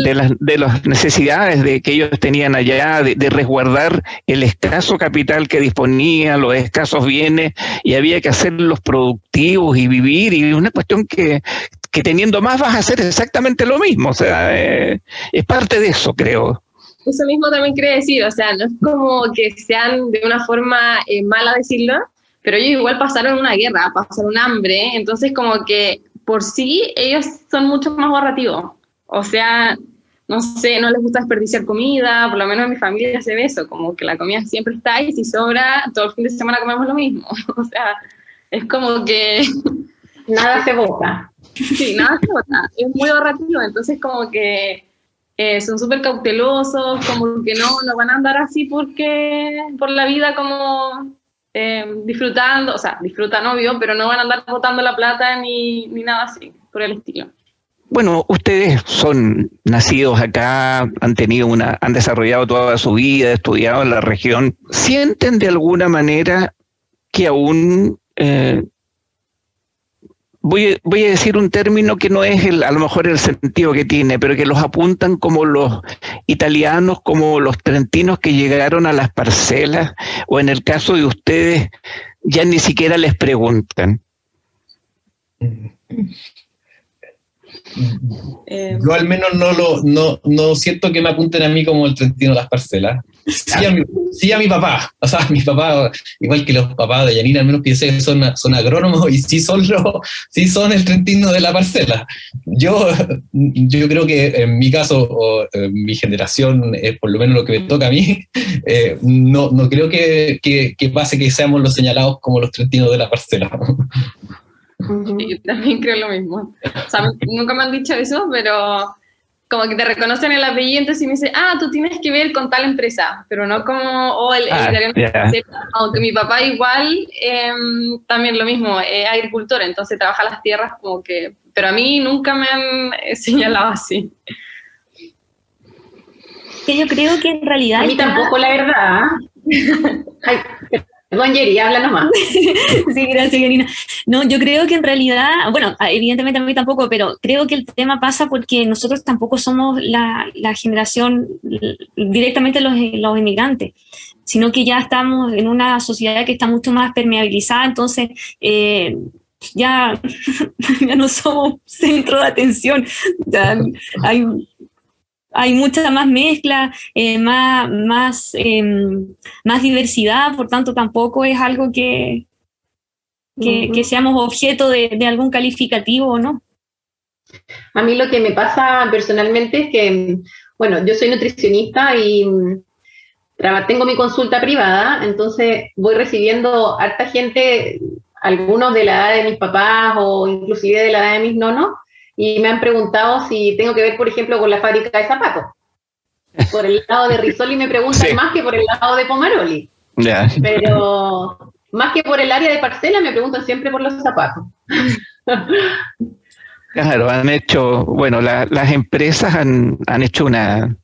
las necesidades de que ellos tenían allá, de resguardar el escaso capital que disponían, los escasos bienes, y había que hacerlos productivos y vivir, y una cuestión que teniendo más vas a hacer exactamente lo mismo. O sea, es parte de eso, creo. Eso mismo también quiere decir, o sea, no es como que sean de una forma mala decirlo, pero ellos igual pasaron una guerra, pasaron hambre, entonces como que por sí ellos son mucho más ahorrativos. O sea, no sé, no les gusta desperdiciar comida, por lo menos en mi familia se ve eso, como que la comida siempre está ahí, si sobra, todo el fin de semana comemos lo mismo. O sea, es como que nada se bota. Sí, nada se bota, es muy ahorrativo, entonces como que son súper cautelosos, como que no van a andar así por la vida como disfrutando, o sea, disfrutan obvio, pero no van a andar botando la plata ni nada así, por el estilo. Bueno, ustedes son nacidos acá, han desarrollado toda su vida, estudiado en la región. ¿Sienten de alguna manera que aún voy a decir un término que no es a lo mejor el sentido que tiene, pero que los apuntan como los italianos, como los trentinos que llegaron a las parcelas, o en el caso de ustedes ya ni siquiera les preguntan? Yo al menos no siento que me apunten a mí como el trentino de las parcelas. Sí a mi papá, o sea, mi papá, igual que los papás de Yanina, al menos piense que son agrónomos, y sí son el trentino de la parcela. Yo creo que en mi caso, o mi generación, por lo menos lo que me toca a mí, no creo que pase que seamos los señalados como los trentinos de la parcela. Sí, yo también creo lo mismo. O sea, nunca me han dicho eso, pero como que te reconocen el apellido, entonces y me dicen, tú tienes que ver con tal empresa, pero no como, el italiano. Yeah. Aunque mi papá igual, también lo mismo, es agricultor, entonces trabaja las tierras como que, pero a mí nunca me han señalado así. Que yo creo que en realidad... A mí tampoco, la verdad. Ay, perdón, Yeri, habla nomás. Sí, gracias, Karina. No, yo creo que en realidad, bueno, evidentemente a mí tampoco, pero creo que el tema pasa porque nosotros tampoco somos la generación directamente los inmigrantes, sino que ya estamos en una sociedad que está mucho más permeabilizada, entonces ya no somos centro de atención. Ya hay mucha más mezcla, más diversidad, por tanto tampoco es algo que seamos objeto de algún calificativo o no. A mí lo que me pasa personalmente es que, bueno, yo soy nutricionista y tengo mi consulta privada, entonces voy recibiendo harta gente, algunos de la edad de mis papás o inclusive de la edad de mis nonos, y me han preguntado si tengo que ver, por ejemplo, con la fábrica de zapatos. Por el lado de Rizzoli me preguntan más que por el lado de Pomaroli. Yeah. Pero más que por el área de parcela me preguntan siempre por los zapatos. Claro, han hecho, bueno, las empresas han hecho una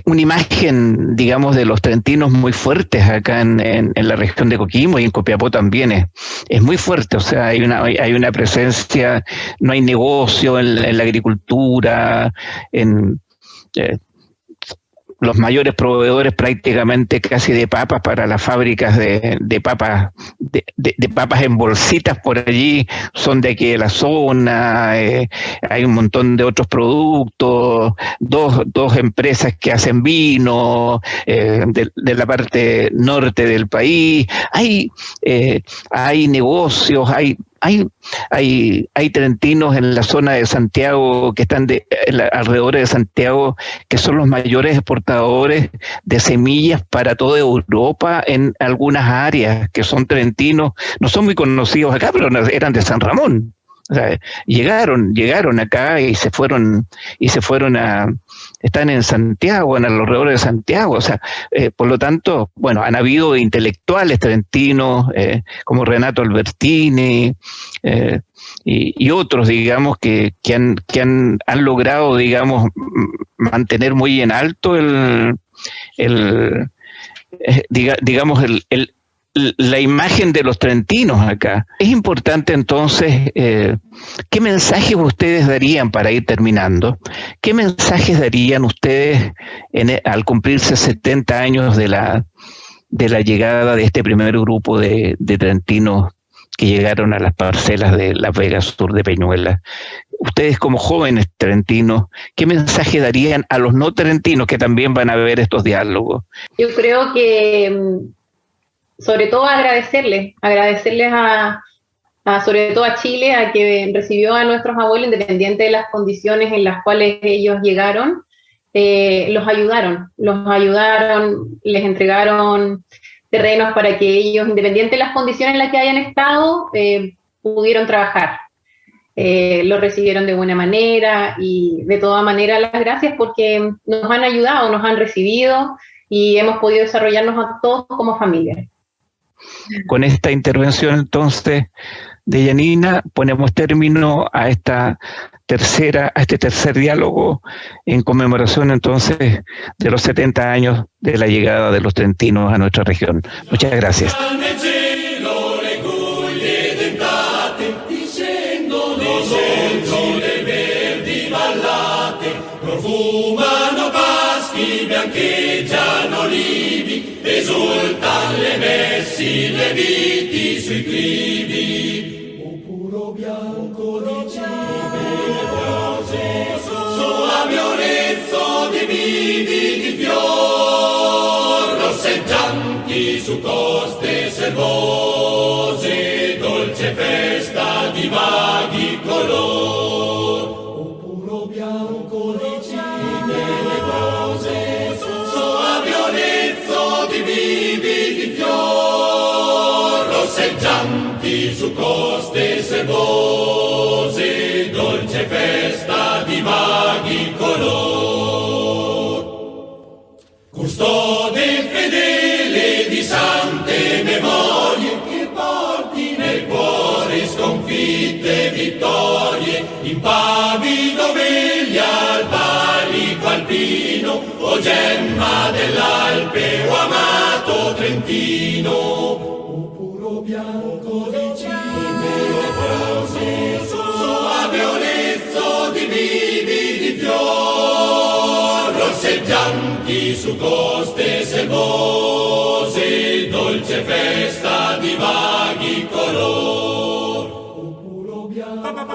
imagen, digamos, de los trentinos muy fuertes acá en la región de Coquimbo, y en Copiapó también es muy fuerte. O sea, hay una presencia, no hay negocio en la agricultura, los mayores proveedores prácticamente casi de papas para las fábricas de papas en bolsitas por allí son de aquí de la zona. Hay un montón de otros productos, dos empresas que hacen vino de la parte norte del país. Hay negocios, hay trentinos en la zona de Santiago que están alrededor de Santiago, que son los mayores exportadores de semillas para toda Europa en algunas áreas, que son trentinos, no son muy conocidos acá, pero eran de San Ramón. O sea, llegaron acá y se fueron están en Santiago, en los alrededores de Santiago. O sea, por lo tanto, bueno, han habido intelectuales trentinos como Renato Albertini y otros, digamos, que han logrado, digamos, mantener muy en alto la imagen de los trentinos acá. Es importante entonces, ¿qué mensajes ustedes darían, para ir terminando, qué mensajes darían ustedes al cumplirse 70 años de la llegada de este primer grupo de trentinos que llegaron a las parcelas de Las Vegas Sur de Peñuelas? Ustedes, como jóvenes trentinos, ¿qué mensaje darían a los no trentinos que también van a ver estos diálogos? Yo creo que sobre todo agradecerles sobre todo a Chile, a que recibió a nuestros abuelos, independiente de las condiciones en las cuales ellos llegaron, los ayudaron, les entregaron terrenos para que ellos, independiente de las condiciones en las que hayan estado, pudieron trabajar. Lo recibieron de buena manera, y de toda manera las gracias, porque nos han ayudado, nos han recibido, y hemos podido desarrollarnos a todos como familia. Con esta intervención, entonces, de Yanina, ponemos término a este tercer diálogo en conmemoración, entonces, de los 70 años de la llegada de los trentinos a nuestra región. Muchas gracias. Profumano paschi, biancheggiano olivi, esultan le messi, le viti sui clivi. O puro bianco di cibe, le rose, soave olezzo di vivi di fior, rosseggianti su coste selvose, dolce festa di vaghi colori. Bianco di cime le rose, soave olezzo di vivi di fior, rosseggianti su coste selvose, dolce festa di vaghi color. Custode fedele di sante memorie, che porti nel cuore sconfitte vittorie, impavido veglia al valico alpino, o gemma dell'Alpe, o amato Trentino. O puro bianco di cime le rose, soave olezzo di vivi di fior, rosseggianti su coste selvose, dolce festa di vaghi color. O puro bianco